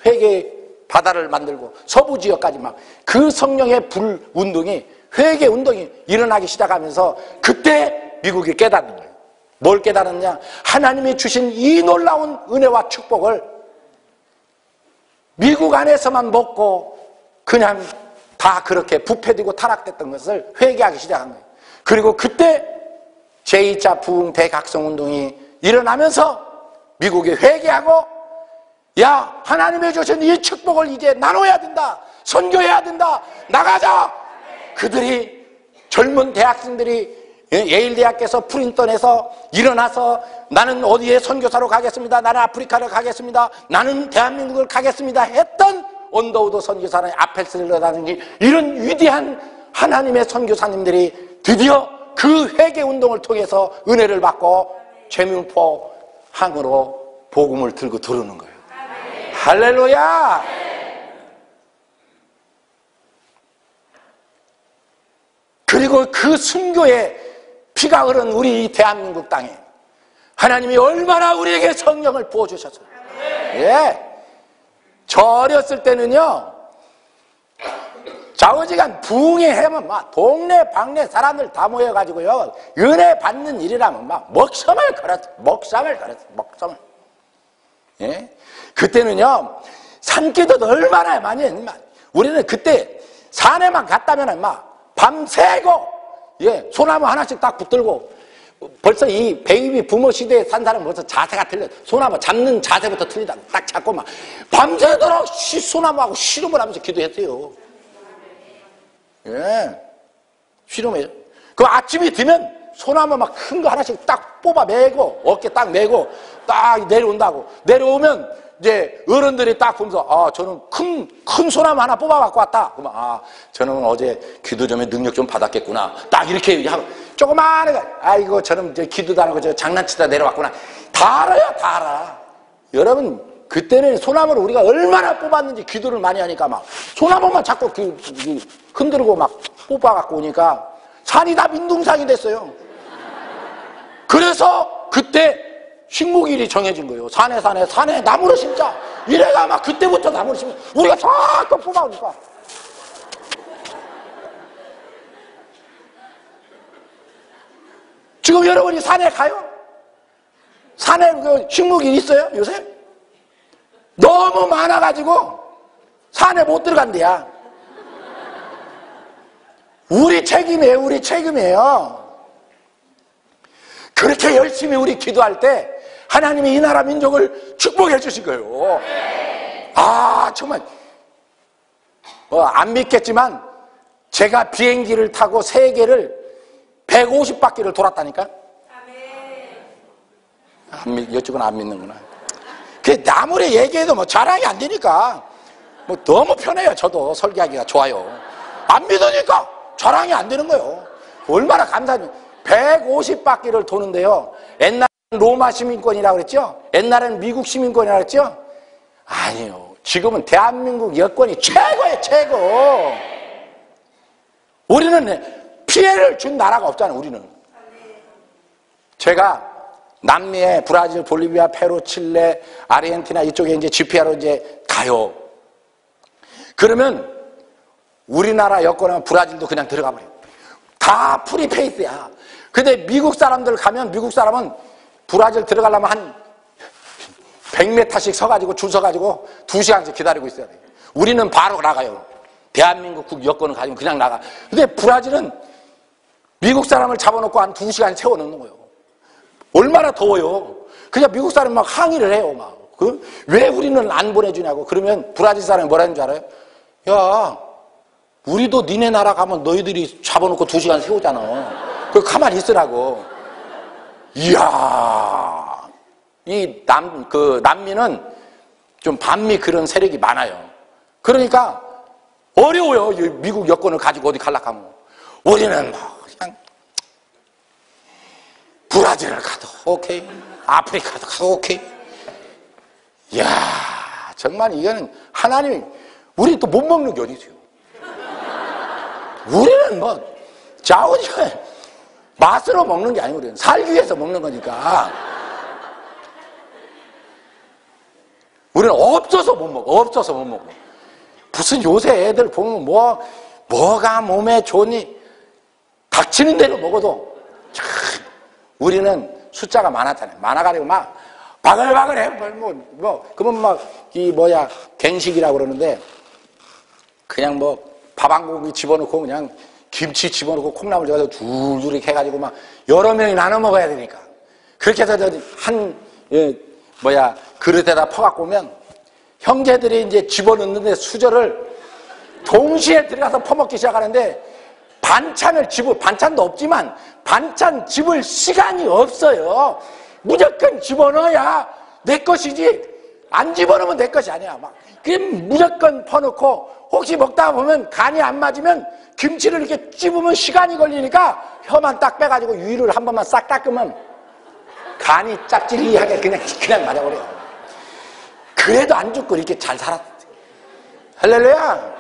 회개 바다를 만들고 서부 지역까지 막 그 성령의 불운동이, 회개운동이 일어나기 시작하면서 그때 미국이 깨닫는 거예요. 뭘 깨달았냐? 하나님이 주신 이 놀라운 은혜와 축복을 미국 안에서만 먹고 그냥 다 그렇게 부패되고 타락됐던 것을 회개하기 시작한 거예요. 그리고 그때 제2차 부흥 대각성운동이 일어나면서 미국이 회개하고, 야, 하나님이 주신 이 축복을 이제 나눠야 된다, 선교해야 된다, 나가자. 그들이, 젊은 대학생들이 예일대학에서 프린턴에서 일어나서 나는 어디에 선교사로 가겠습니다, 나는 아프리카로 가겠습니다, 나는 대한민국을 가겠습니다 했던 언더우드 선교사는 아펠슬러라든지 이런 위대한 하나님의 선교사님들이 드디어 그 회개운동을 통해서 은혜를 받고 재물포 항으로 복음을 들고 들어오는 거예요. 할렐루야! 그리고 그 순교에 피가 흐른 우리 대한민국 땅에 하나님이 얼마나 우리에게 성령을 부어주셨어요. 예. 저 어렸을 때는요, 좌우지간 부흥회 하면 막 동네 방네 사람들 다 모여가지고요, 은혜 받는 일이라면 막 먹삼을 걸었어. 예? 그때는요, 산기도 얼마나 많이 했냐. 우리는 그때 산에만 갔다면 막 밤새고, 예, 소나무 하나씩 딱 붙들고, 벌써 이 베이비 부모 시대에 산 사람은 벌써 자세가 틀려. 소나무 잡는 자세부터 틀리다. 딱 잡고 막 밤새도록 소나무하고 씨름을 하면서 기도했어요. 예, 씨름해요. 그 아침이 되면 소나무 막 큰 거 하나씩 딱 뽑아 매고, 어깨 딱 매고 딱 내려온다고. 내려오면 이제 어른들이 딱 보면서, 저는 큰 소나무 하나 뽑아갖고 왔다. 그러면, 저는 어제 기도 점에 능력 좀 받았겠구나. 딱 이렇게 하고, 조그마한 애가, 아이고, 저는 이제 기도도 안 하고 저 장난치다 내려왔구나. 다 알아요, 다 알아. 여러분, 그때는 소나무를 우리가 얼마나 뽑았는지 기도를 많이 하니까 막, 소나무만 자꾸 흔들고 막 뽑아갖고 오니까 산이 다 민둥산이 됐어요. 그래서 그때 식목일이 정해진 거예요. 산에 나무를 심자. 이래가 막 그때부터 나무를 심자. 우리가 자꾸 뽑아오니까. 지금 여러분이 산에 가요? 산에 그 식목일 있어요, 요새? 너무 많아가지고 산에 못 들어간대야. 우리 책임이에요. 그렇게 열심히 우리 기도할 때 하나님이 이 나라 민족을 축복해 주신 거예요. 정말 안 믿겠지만 제가 비행기를 타고 세계를 150바퀴를 돌았다니까. 이쪽은 안 믿는구나. 그 아무리 얘기해도 뭐 자랑이 안 되니까 뭐 너무 편해요. 저도 설교하기가 좋아요. 안 믿으니까 자랑이 안 되는 거예요. 얼마나 감사해요. 150바퀴를 도는데요, 옛날엔 로마 시민권이라고 그랬죠? 옛날에는 미국 시민권이라고 그랬죠? 아니요. 지금은 대한민국 여권이 최고예요, 최고. 우리는 피해를 준 나라가 없잖아요, 우리는. 제가 남미에 브라질, 볼리비아, 페루, 칠레, 아르헨티나 이쪽에 이제 집회하러 이제 가요. 그러면 우리나라 여권은 브라질도 그냥 들어가 버려요. 다 프리페이스야. 근데 미국 사람들 가면 미국 사람은 브라질 들어가려면 한 100m씩 서가지고 줄 서가지고 2시간씩 기다리고 있어야 돼요. 우리는 바로 나가요. 대한민국 여권을 가지고 그냥 나가. 근데 브라질은 미국 사람을 잡아놓고 한 2시간 세워놓는 거예요. 얼마나 더워요. 그냥 미국 사람이 막 항의를 해요. 막. 왜 우리는 안 보내주냐고. 그러면 브라질 사람이 뭐라는 줄 알아요? 야, 우리도 니네 나라 가면 너희들이 잡아놓고 2시간 세우잖아. 가만히 있으라고. 이야, 남미는 좀 반미 그런 세력이 많아요. 그러니까 어려워요. 미국 여권을 가지고 어디 가려고 하면. 우리는 뭐 그냥 브라질을 가도 오케이, 아프리카도 가도 오케이. 이야, 정말 이거는 하나님이, 우리 또 못 먹는 게 어디 있어요? 우리는 뭐 자오니까 맛으로 먹는 게 아니고 우리는 살기 위해서 먹는 거니까. 우리는 없어서 못 먹어. 없어서 못 먹어. 무슨 요새 애들 보면 뭐가 몸에 좋니? 닥치는 대로 먹어도 참, 우리는 숫자가 많았잖아요. 많아가지고 막 바글바글해. 그러면 갱식이라고 그러는데, 그냥 밥 한 공기 집어넣고 그냥 김치 집어넣고 콩나물 집어서 둘둘 이렇게 해가지고 막 여러 명이 나눠 먹어야 되니까. 그렇게 해서 그릇에다 퍼갖고 오면 형제들이 이제 집어넣는데 수저를 동시에 들어가서 퍼먹기 시작하는데, 반찬도 없지만 반찬 집을 시간이 없어요. 무조건 집어넣어야 내 것이지, 안 집어넣으면 내 것이 아니야. 그럼 무조건 퍼놓고, 혹시 먹다가 보면 간이 안 맞으면 김치를 이렇게 찝으면 시간이 걸리니까 혀만 딱 빼가지고 위를 한 번만 싹 닦으면 간이 짭짤하게 그냥 맞아버려요. 그래도 안 죽고 이렇게 잘 살았어. 할렐루야.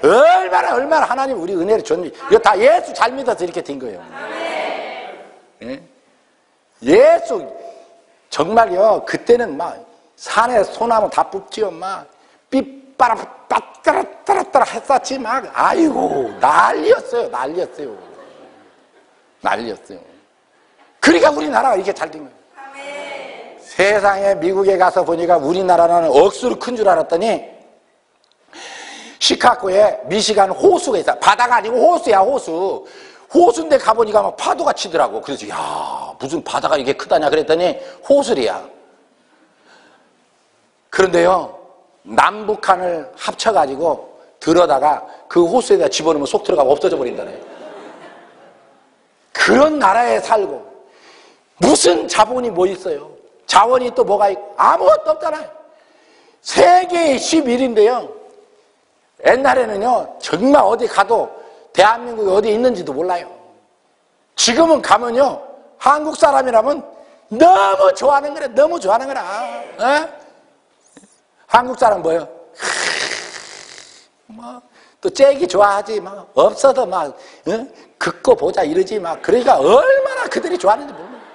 얼마나 하나님 우리 은혜를 줬니. 이거 다 예수 잘 믿어서 이렇게 된 거예요. 예? 예수 정말요. 그때는 산에 소나무 다 뽑지요. 삐빠라빠따라따라 했었지. 아이고 난리였어요. 그러니까 우리나라가 이렇게 잘 된 거예요. 세상에 미국에 가서 보니까 우리나라는 억수로 큰 줄 알았더니, 시카고에 미시간 호수가 있어. 바다가 아니고 호수야, 호수. 호수인데 가보니까 파도가 치더라고. 그래서 무슨 바다가 이게 크다냐 그랬더니 호수리야. 그런데요, 남북한을 합쳐가지고 들어다가 그 호수에다 집어넣으면 속 들어가면 없어져 버린다네. 그런 나라에 살고 무슨 자본이 뭐 있어요? 자원이 또 뭐가 있고 아무것도 없잖아요. 세계 11인데요. 옛날에는요, 정말 어디 가도 대한민국이 어디 있는지도 몰라요. 지금은 가면요, 한국 사람이라면 너무 좋아하는 거라, 너무 좋아하는 거라. 어? 한국 사람 뭐요? 또 째기 좋아하지. 없어도 긋고 보자 이러지. 그러니까 얼마나 그들이 좋아하는지 모르는 거예요.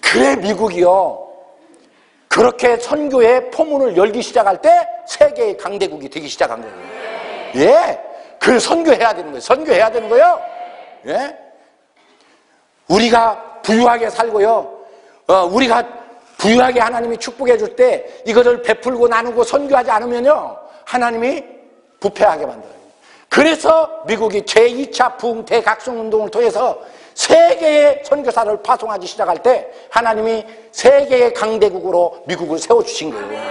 그래 미국이요, 그렇게 선교의 포문을 열기 시작할 때 세계의 강대국이 되기 시작한 거예요. 예, 그 선교해야 되는 거예요. 선교해야 되는 거예요. 예, 우리가 부유하게 살고요, 우리가 부유하게 하나님이 축복해 줄 때 이것을 베풀고 나누고 선교하지 않으면요, 하나님이 부패하게 만들어요. 그래서 미국이 제2차 부흥 대각성 운동을 통해서 세계의 선교사를 파송하기 시작할 때 하나님이 세계의 강대국으로 미국을 세워주신 거예요.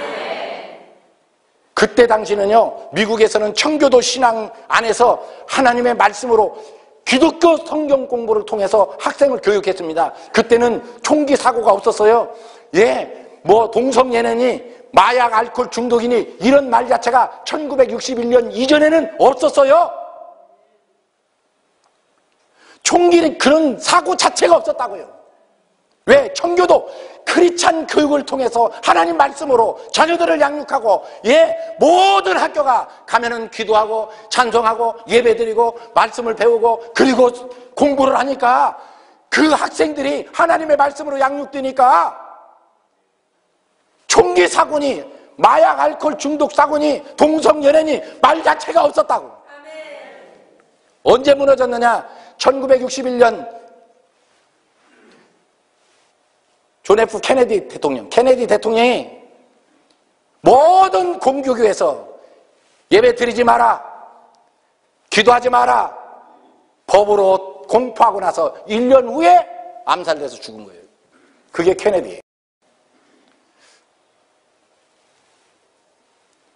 그때 당시는요, 미국에서는 청교도 신앙 안에서 하나님의 말씀으로 기독교 성경 공부를 통해서 학생을 교육했습니다. 그때는 총기 사고가 없었어요. 예, 동성예년이 마약, 알코올 중독이니 이런 말 자체가 1961년 이전에는 없었어요. 총기는 그런 사고 자체가 없었다고요. 왜? 청교도 크리스찬 교육을 통해서 하나님 말씀으로 자녀들을 양육하고, 예, 모든 학교가 가면은 기도하고 찬송하고 예배드리고 말씀을 배우고 그리고 공부를 하니까 그 학생들이 하나님의 말씀으로 양육되니까 총기 사고니 마약 알코올 중독 사고니 동성연애니 말 자체가 없었다고. 언제 무너졌느냐? 1961년 존 F 케네디 대통령이 모든 공교교에서 예배 드리지 마라, 기도하지 마라, 법으로 공포하고 나서 1년 후에 암살돼서 죽은 거예요. 그게 케네디예요.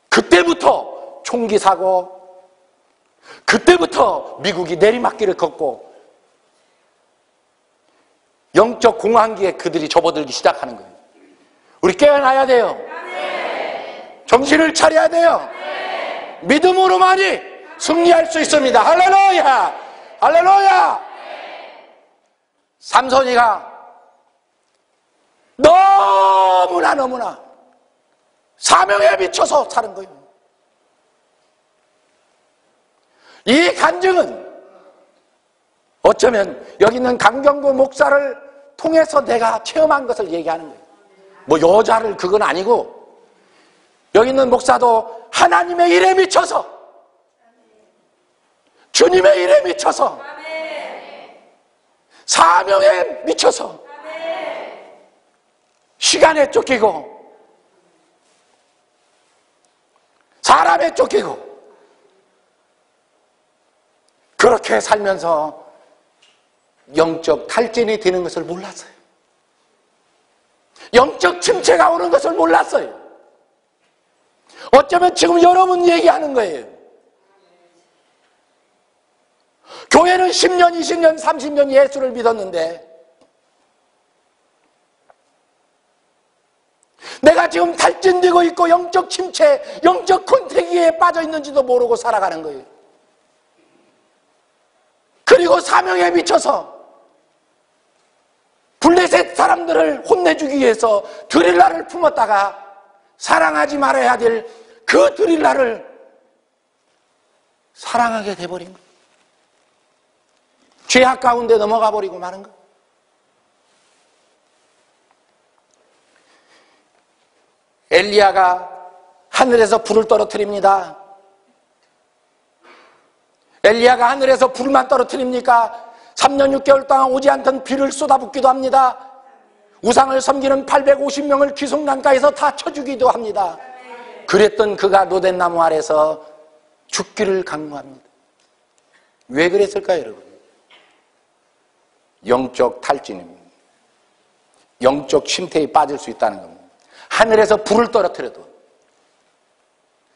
그때부터 총기 사고, 그때부터 미국이 내리막길을 걷고, 영적 공황기에 그들이 접어들기 시작하는 거예요. 우리 깨어나야 돼요. 정신을 차려야 돼요. 믿음으로만이 승리할 수 있습니다. 할렐루야! 할렐루야! 삼손이가 너무나 사명에 미쳐서 사는 거예요. 이 간증은 어쩌면 여기 있는 강경구 목사를 통해서 내가 체험한 것을 얘기하는 거예요. 뭐 여자를 그건 아니고 여기 있는 목사도 하나님의 일에 미쳐서 주님의 일에 미쳐서 사명에 미쳐서 시간에 쫓기고 사람에 쫓기고 그렇게 살면서 영적 탈진이 되는 것을 몰랐어요. 영적 침체가 오는 것을 몰랐어요. 어쩌면 지금 여러분 얘기하는 거예요. 교회는 10년, 20년, 30년 예수를 믿었는데 내가 지금 탈진되고 있고 영적 침체, 영적 권태기에 빠져 있는지도 모르고 살아가는 거예요. 그리고 사명에 미쳐서 블레셋 사람들을 혼내주기 위해서 드릴라를 품었다가 사랑하지 말아야 될 그 드릴라를 사랑하게 돼버린 거예요. 죄악 가운데 넘어가 버리고 마는 거예요. 엘리야가 하늘에서 불을 떨어뜨립니다. 엘리야가 하늘에서 불만 떨어뜨립니까? 3년 6개월 동안 오지 않던 비를 쏟아붓기도 합니다. 우상을 섬기는 850명을 귀성강가에서 다 쳐주기도 합니다. 그랬던 그가 노덴나무 아래서 죽기를 강구합니다. 왜 그랬을까요, 여러분? 영적 탈진입니다. 영적 침태에 빠질 수 있다는 겁니다. 하늘에서 불을 떨어뜨려도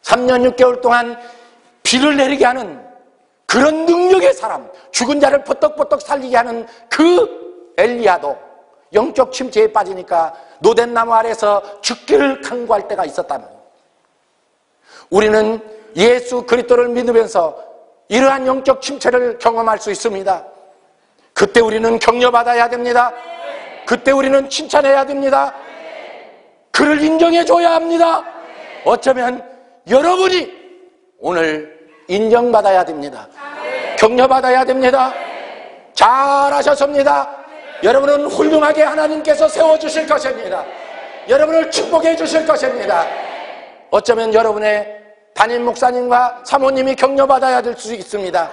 3년 6개월 동안 비를 내리게 하는 그런 능력의 사람, 죽은 자를 버떡버떡 살리게 하는 그 엘리야도 영적 침체에 빠지니까 노덴나무 아래서 죽기를 강구할 때가 있었다면, 우리는 예수 그리스도를 믿으면서 이러한 영적 침체를 경험할 수 있습니다. 그때 우리는 격려받아야 됩니다. 그때 우리는 칭찬해야 됩니다. 그를 인정해줘야 합니다. 어쩌면 여러분이 오늘 인정받아야 됩니다. 격려받아야 됩니다. 잘하셨습니다. 여러분은 훌륭하게 하나님께서 세워주실 것입니다. 여러분을 축복해 주실 것입니다. 어쩌면 여러분의 담임 목사님과 사모님이 격려받아야 될 수 있습니다.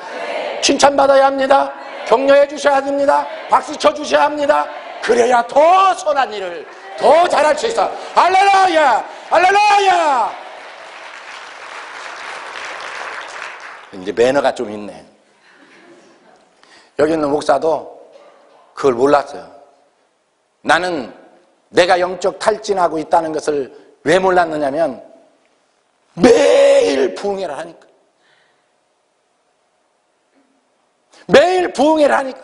칭찬받아야 합니다. 격려해 주셔야 됩니다. 박수 쳐 주셔야 합니다. 그래야 더 선한 일을 더 잘할 수 있어. 할렐루야! 할렐루야! 이제 매너가 좀 있네. 여기 있는 목사도 그걸 몰랐어요. 나는 내가 영적 탈진하고 있다는 것을 왜 몰랐느냐면 매일 부흥회를 하니까. 매일 부흥회를 하니까.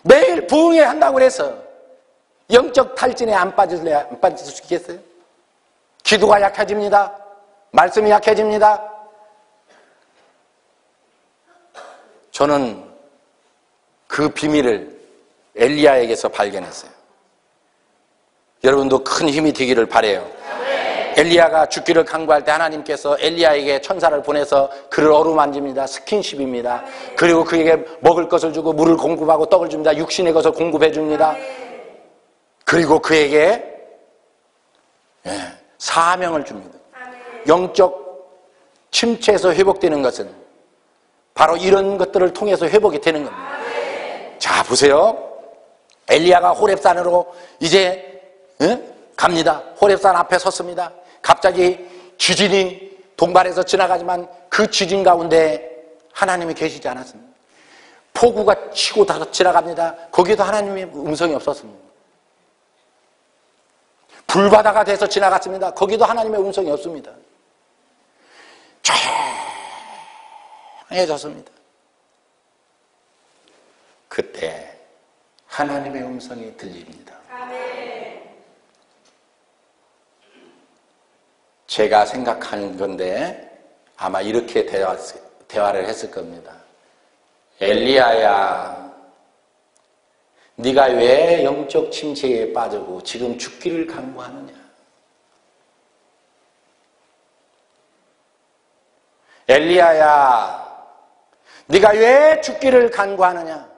매일 부흥회 한다고 해서 영적 탈진에 안 빠질 수 있겠어요? 기도가 약해집니다. 말씀이 약해집니다. 저는 그 비밀을 엘리야에게서 발견했어요. 여러분도 큰 힘이 되기를 바라요. 엘리야가 죽기를 강구할 때 하나님께서 엘리야에게 천사를 보내서 그를 어루만집니다. 스킨십입니다. 그리고 그에게 먹을 것을 주고 물을 공급하고 떡을 줍니다. 육신의 것을 공급해 줍니다. 그리고 그에게 사명을 줍니다. 영적 침체에서 회복되는 것은 바로 이런 것들을 통해서 회복이 되는 겁니다. 자, 보세요. 엘리야가 호렙산으로 이제 갑니다. 호렙산 앞에 섰습니다. 갑자기 지진이 동반해서 지나가지만 그 지진 가운데 하나님이 계시지 않았습니다. 폭우가 치고 지나갑니다. 거기에도 하나님의 음성이 없었습니다. 불바다가 돼서 지나갔습니다. 거기도 하나님의 음성이 없습니다. 조용해졌습니다. 그때 하나님의 음성이 들립니다. 제가 생각하는 건데 아마 이렇게 대화를 했을 겁니다. 엘리야야, 네가 왜 영적 침체에 빠지고 지금 죽기를 강구하느냐? 엘리야야, 네가 왜 죽기를 간구하느냐?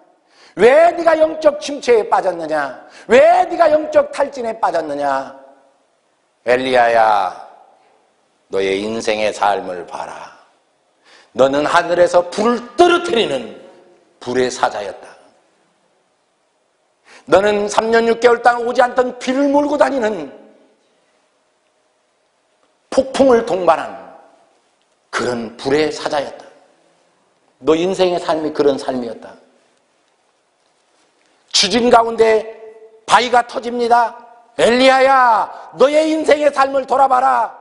왜 네가 영적 침체에 빠졌느냐? 왜 네가 영적 탈진에 빠졌느냐? 엘리야야, 너의 인생의 삶을 봐라. 너는 하늘에서 불을 떨어뜨리는 불의 사자였다. 너는 3년 6개월 동안 오지 않던 비를 몰고 다니는 폭풍을 동반한 그런 불의 사자였다. 너 인생의 삶이 그런 삶이었다. 지진 가운데 바위가 터집니다. 엘리야야, 너의 인생의 삶을 돌아봐라.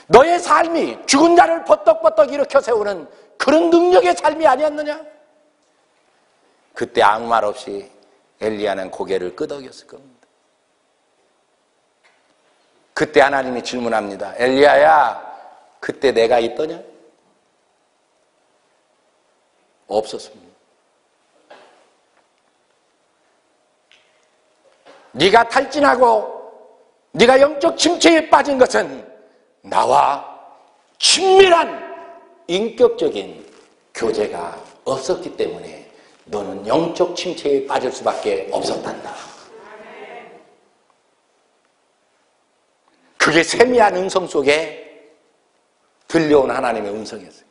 너의 삶이 죽은 자를 버떡버떡 일으켜 세우는 그런 능력의 삶이 아니었느냐? 그때 아무 말 없이 엘리야는 고개를 끄덕였을 겁니다. 그때 하나님이 질문합니다. 엘리야야, 그때 내가 있더냐? 없었습니다. 네가 탈진하고 네가 영적 침체에 빠진 것은 나와 친밀한 인격적인 교제가 없었기 때문에 너는 영적 침체에 빠질 수밖에 없었단다. 그게 세미한 음성 속에 들려온 하나님의 음성이었어요.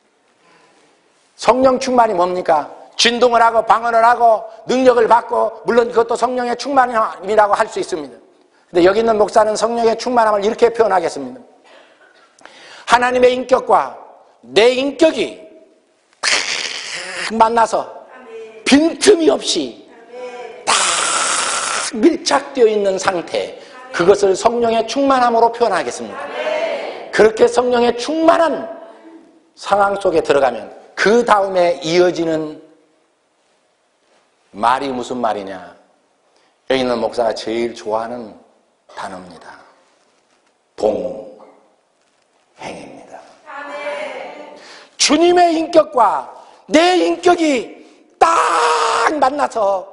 성령 충만이 뭡니까? 진동을 하고 방언을 하고 능력을 받고, 물론 그것도 성령의 충만이라고 할 수 있습니다. 근데 여기 있는 목사는 성령의 충만함을 이렇게 표현하겠습니다. 하나님의 인격과 내 인격이 딱 만나서 빈틈이 없이 딱 밀착되어 있는 상태, 그것을 성령의 충만함으로 표현하겠습니다. 그렇게 성령의 충만한 상황 속에 들어가면 그 다음에 이어지는 말이 무슨 말이냐? 여기 있는 목사가 제일 좋아하는 단어입니다. 동행입니다. 주님의 인격과 내 인격이 딱 만나서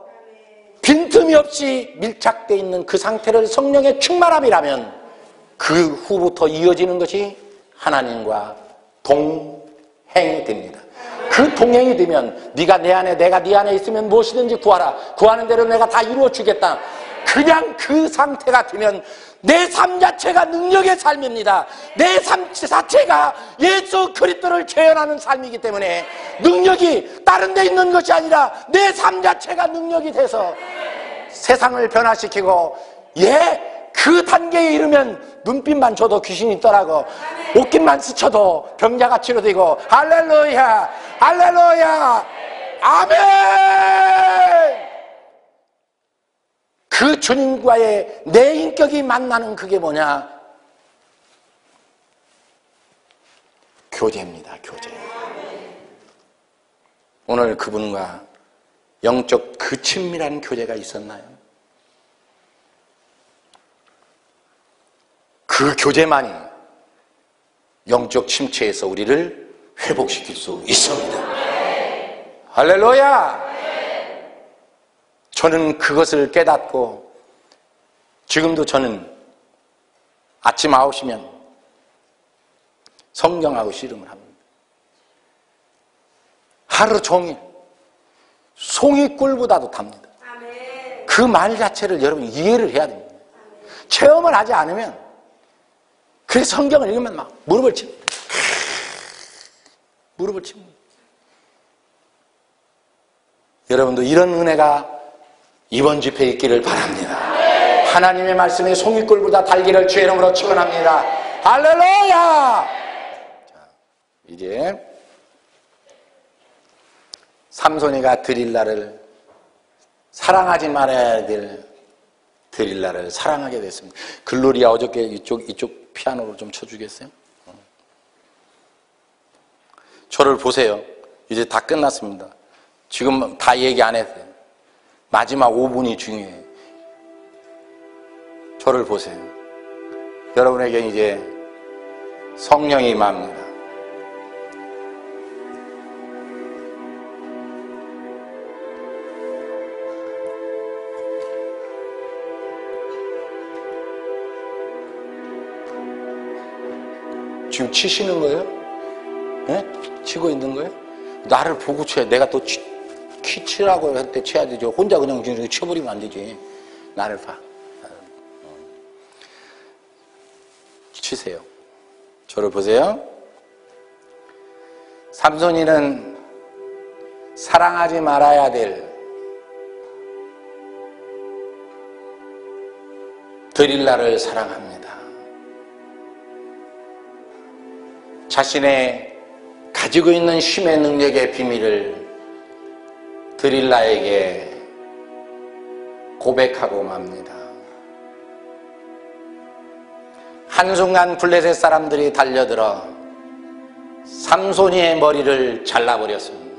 빈틈이 없이 밀착되어 있는 그 상태를 성령의 충만함이라면 그 후부터 이어지는 것이 하나님과 동행이 됩니다. 그 동행이 되면 네가 내 안에 내가 네 안에 있으면 무엇이든지 구하라. 구하는 대로 내가 다 이루어 주겠다. 그냥 그 상태가 되면 내 삶 자체가 능력의 삶입니다. 내 삶 자체가 예수 그리스도를 재현하는 삶이기 때문에 능력이 다른 데 있는 것이 아니라 내 삶 자체가 능력이 돼서 세상을 변화시키고, 그 단계에 이르면 눈빛만 줘도 귀신이 있더라고. 옷깃만 스쳐도 병자가 치료되고. 할렐루야, 할렐루야, 아멘. 그 주님과의 내 인격이 만나는 그게 뭐냐? 교제입니다. 교제. 오늘 그분과 영적 그 친밀한 교제가 있었나요? 그 교제만이 영적 침체에서 우리를 회복시킬 수 있습니다. 할렐루야! 저는 그것을 깨닫고 지금도 저는 아침 9시면 성경하고 씨름을 합니다. 하루 종일 송이꿀보다도 답니다. 그 말 자체를 여러분 이해를 해야 됩니다. 체험을 하지 않으면, 그래서 성경을 읽으면 막 무릎을 칩니다. 무릎을 칩니다. 여러분도 이런 은혜가 이번 집회에 있기를 바랍니다. 하나님의 말씀에 송이꿀보다 달기를 주의 이름으로 축원합니다. 할렐루야! 자, 이제 삼손이가 드릴라를 사랑하지 말아야 될 드릴라를 사랑하게 됐습니다. 글로리아 어저께 이쪽 피아노로 좀 쳐주겠어요? 저를 보세요. 이제 다 끝났습니다. 지금 다 얘기 안 했어요. 마지막 5분이 중요해요. 저를 보세요. 여러분에게 이제 성령이 임합니다. 지금 치시는 거예요? 네? 치고 있는 거예요? 나를 보고 쳐야, 내가 또 치라고 할 때 쳐야 되죠. 혼자 그냥 쳐버리면 안 되지. 나를 봐. 치세요. 저를 보세요. 삼손이는 사랑하지 말아야 될 드릴라를 사랑합니다. 자신의 가지고 있는 힘의 능력의 비밀을 드릴라에게 고백하고 맙니다. 한순간 블레셋 사람들이 달려들어 삼손이의 머리를 잘라버렸습니다.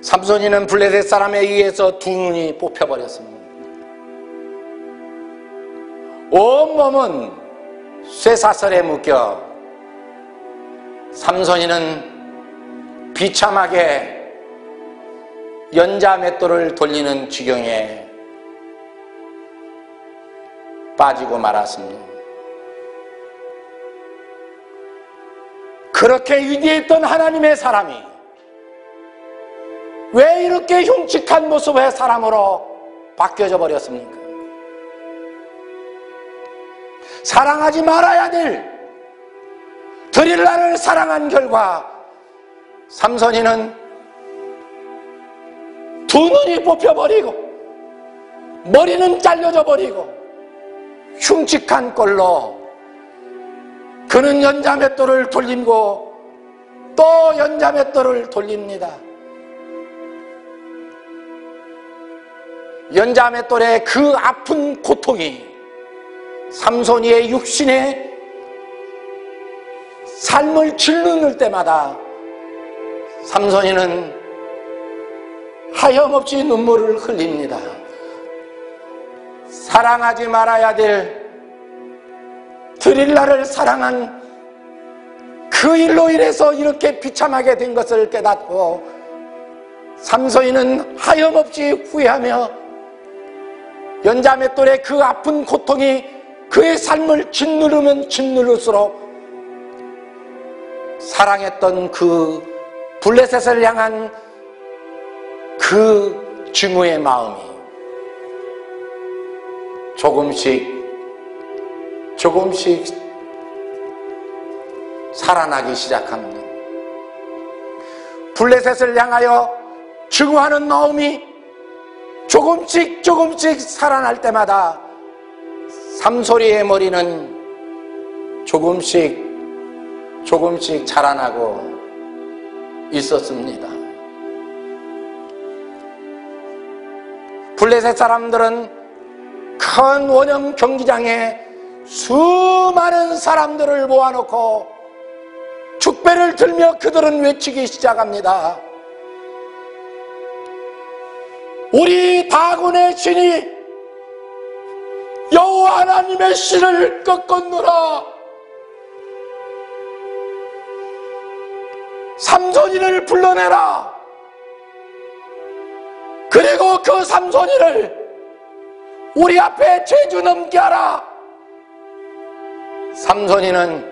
삼손이는 블레셋 사람에 의해서 두 눈이 뽑혀버렸습니다. 온몸은 쇠사슬에 묶여 삼손이는 비참하게 연자맷돌을 돌리는 지경에 빠지고 말았습니다. 그렇게 위대했던 하나님의 사람이 왜 이렇게 흉측한 모습의 사람으로 바뀌어져 버렸습니까? 사랑하지 말아야 될 드릴라를 사랑한 결과 삼손이는 두 눈이 뽑혀버리고 머리는 잘려져 버리고 흉측한 꼴로 그는 연자맷돌을 돌리고 또 연자맷돌을 돌립니다. 연자맷돌의 그 아픈 고통이 삼손이의 육신의 삶을 짓누를 때마다 삼손이는 하염없이 눈물을 흘립니다. 사랑하지 말아야 될 드릴라를 사랑한 그 일로 인해서 이렇게 비참하게 된 것을 깨닫고 삼손이는 하염없이 후회하며 연자맷돌의 그 아픈 고통이 그의 삶을 짓누르면 짓누를수록 사랑했던 그 블레셋을 향한 그 증오의 마음이 조금씩 살아나기 시작합니다. 블레셋을 향하여 증오하는 마음이 조금씩 살아날 때마다 삼손이의 머리는 조금씩 자라나고 있었습니다. 블레셋 사람들은 큰 원형 경기장에 수많은 사람들을 모아놓고 축배를 들며 그들은 외치기 시작합니다. 우리 다곤의 신이 여호와 하나님의 신을 꺾었노라. 삼손이를 불러내라. 그리고 그 삼손이를 우리 앞에 제주 넘게 하라. 삼손이는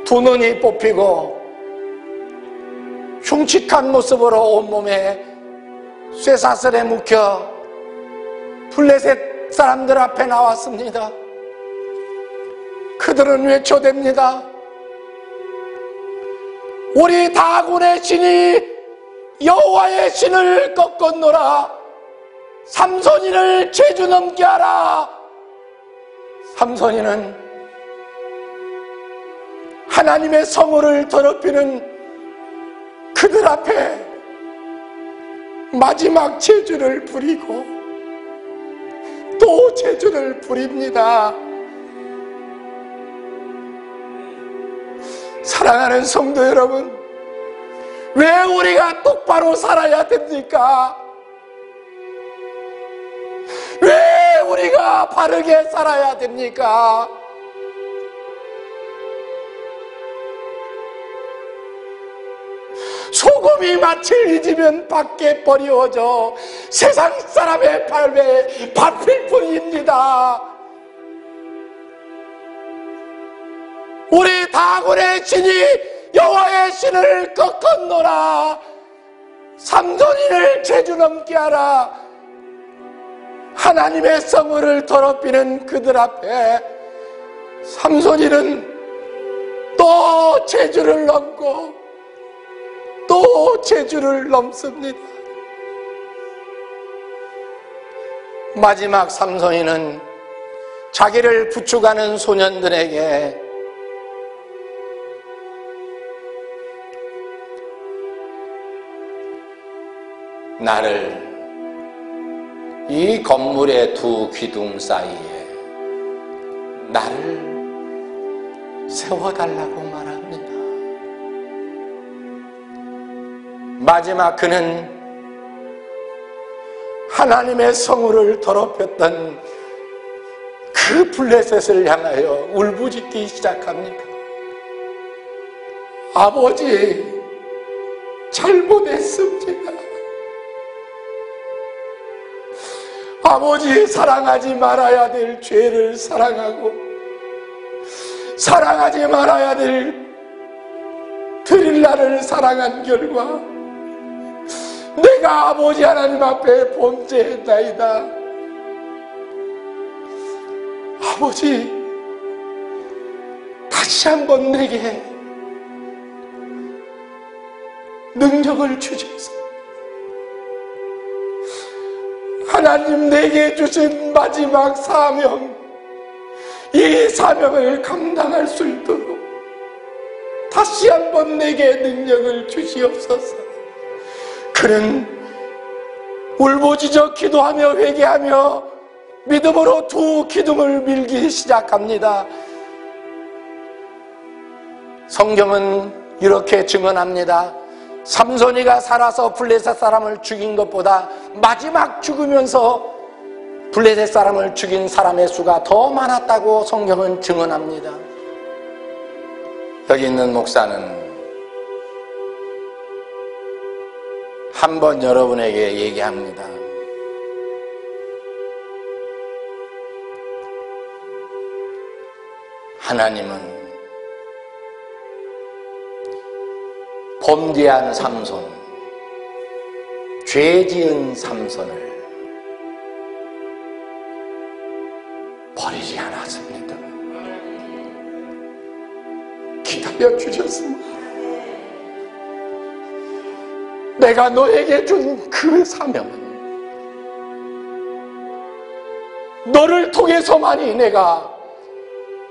두 눈이 뽑히고 흉측한 모습으로 온몸에 쇠사슬에 묶여 블레셋 사람들 앞에 나왔습니다. 그들은 외쳐댑니다. 우리 다곤의 신이 여호와의 신을 꺾었노라. 삼손이를 제주 넘게 하라. 삼손이는 하나님의 성호를 더럽히는 그들 앞에 마지막 제주를 부리고 또 재주를 부립니다. 사랑하는 성도 여러분, 왜 우리가 똑바로 살아야 됩니까? 왜 우리가 바르게 살아야 됩니까? 소금이 맛을 잊으면 밖에 버려져 세상 사람의 발에 밟힐 뿐입니다. 우리 다곤의 신이 여호와의 신을 꺾었노라. 삼손이를 재주넘게 하라. 하나님의 성물을 더럽히는 그들 앞에 삼손이는 또 재주를 넘고 또 재주를 넘습니다. 마지막 삼손이는 자기를 부축하는 소년들에게 나를 이 건물의 두 기둥 사이에 나를 세워달라고 말합니다. 마지막 그는 하나님의 성물을 더럽혔던 그 블레셋을 향하여 울부짖기 시작합니다. 아버지, 잘못했습니다. 아버지, 사랑하지 말아야 될 죄를 사랑하고 사랑하지 말아야 될 드릴라를 사랑한 결과 내가 아버지 하나님 앞에 범죄했나이다. 아버지, 다시 한번 내게 능력을 주셔서 하나님 내게 주신 마지막 사명, 이 사명을 감당할 수 있도록 다시 한번 내게 능력을 주시옵소서. 그는 울부짖어 기도하며 회개하며 믿음으로 두 기둥을 밀기 시작합니다. 성경은 이렇게 증언합니다. 삼손이가 살아서 블레셋 사람을 죽인 것보다 마지막 죽으면서 블레셋 사람을 죽인 사람의 수가 더 많았다고 성경은 증언합니다. 여기 있는 목사는 한번 여러분에게 얘기합니다. 하나님은 범죄한 삼손, 죄 지은 삼손을 버리지 않았습니다. 기다려 주셨습니다. 내가 너에게 준 그 사명은 너를 통해서만이 내가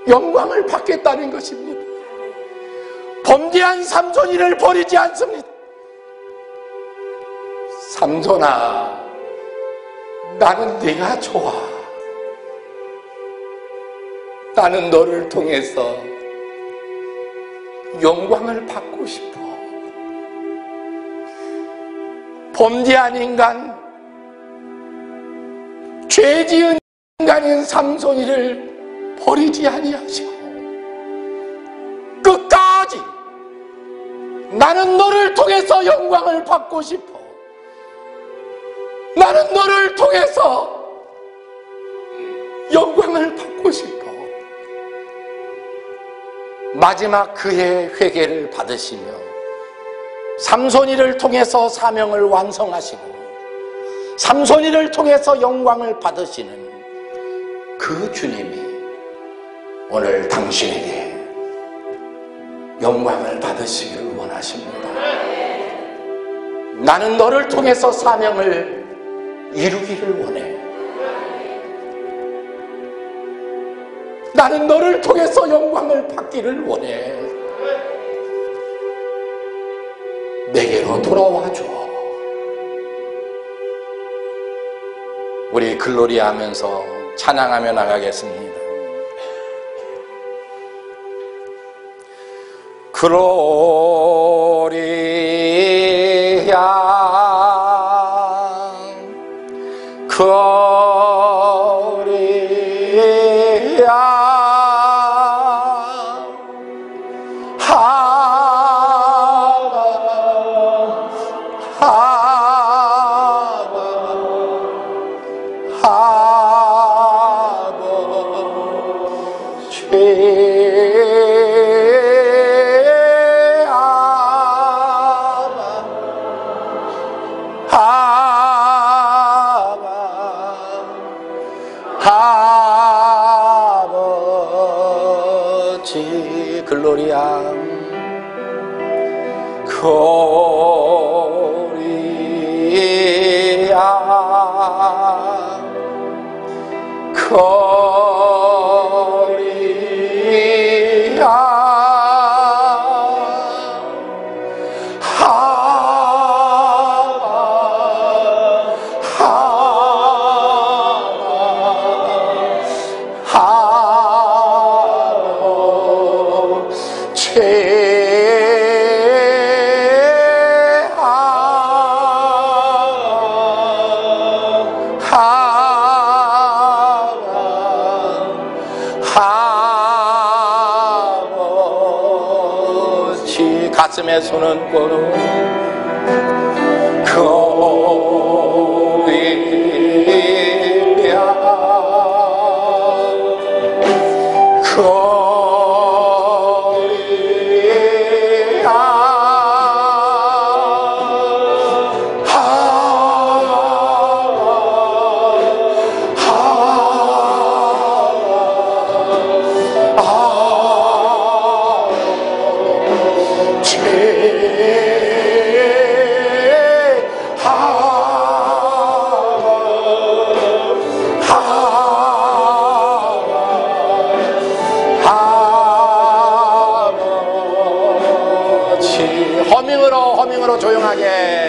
영광을 받겠다는 것입니다. 범죄한 삼손이를 버리지 않습니다. 삼손아, 나는 네가 좋아. 나는 너를 통해서 영광을 받고 싶어. 범죄한 인간, 죄 지은 인간인 삼손이를 버리지 아니하시고 끝까지 나는 너를 통해서 영광을 받고 싶어. 나는 너를 통해서 영광을 받고 싶어. 마지막 그의 회개를 받으시며 삼손이를 통해서 사명을 완성하시고 삼손이를 통해서 영광을 받으시는 그 주님이 오늘 당신에게 영광을 받으시기를 원하십니다. 나는 너를 통해서 사명을 이루기를 원해. 나는 너를 통해서 영광을 받기를 원해. 내게로 돌아와줘. 우리 글로리 하면서 찬양하며 나가겠습니다. 글로리아 글로리아 아버지 글로리아 글로리아 글로리아 아버지 가슴에 손은 꽂고 허밍으로 조용하게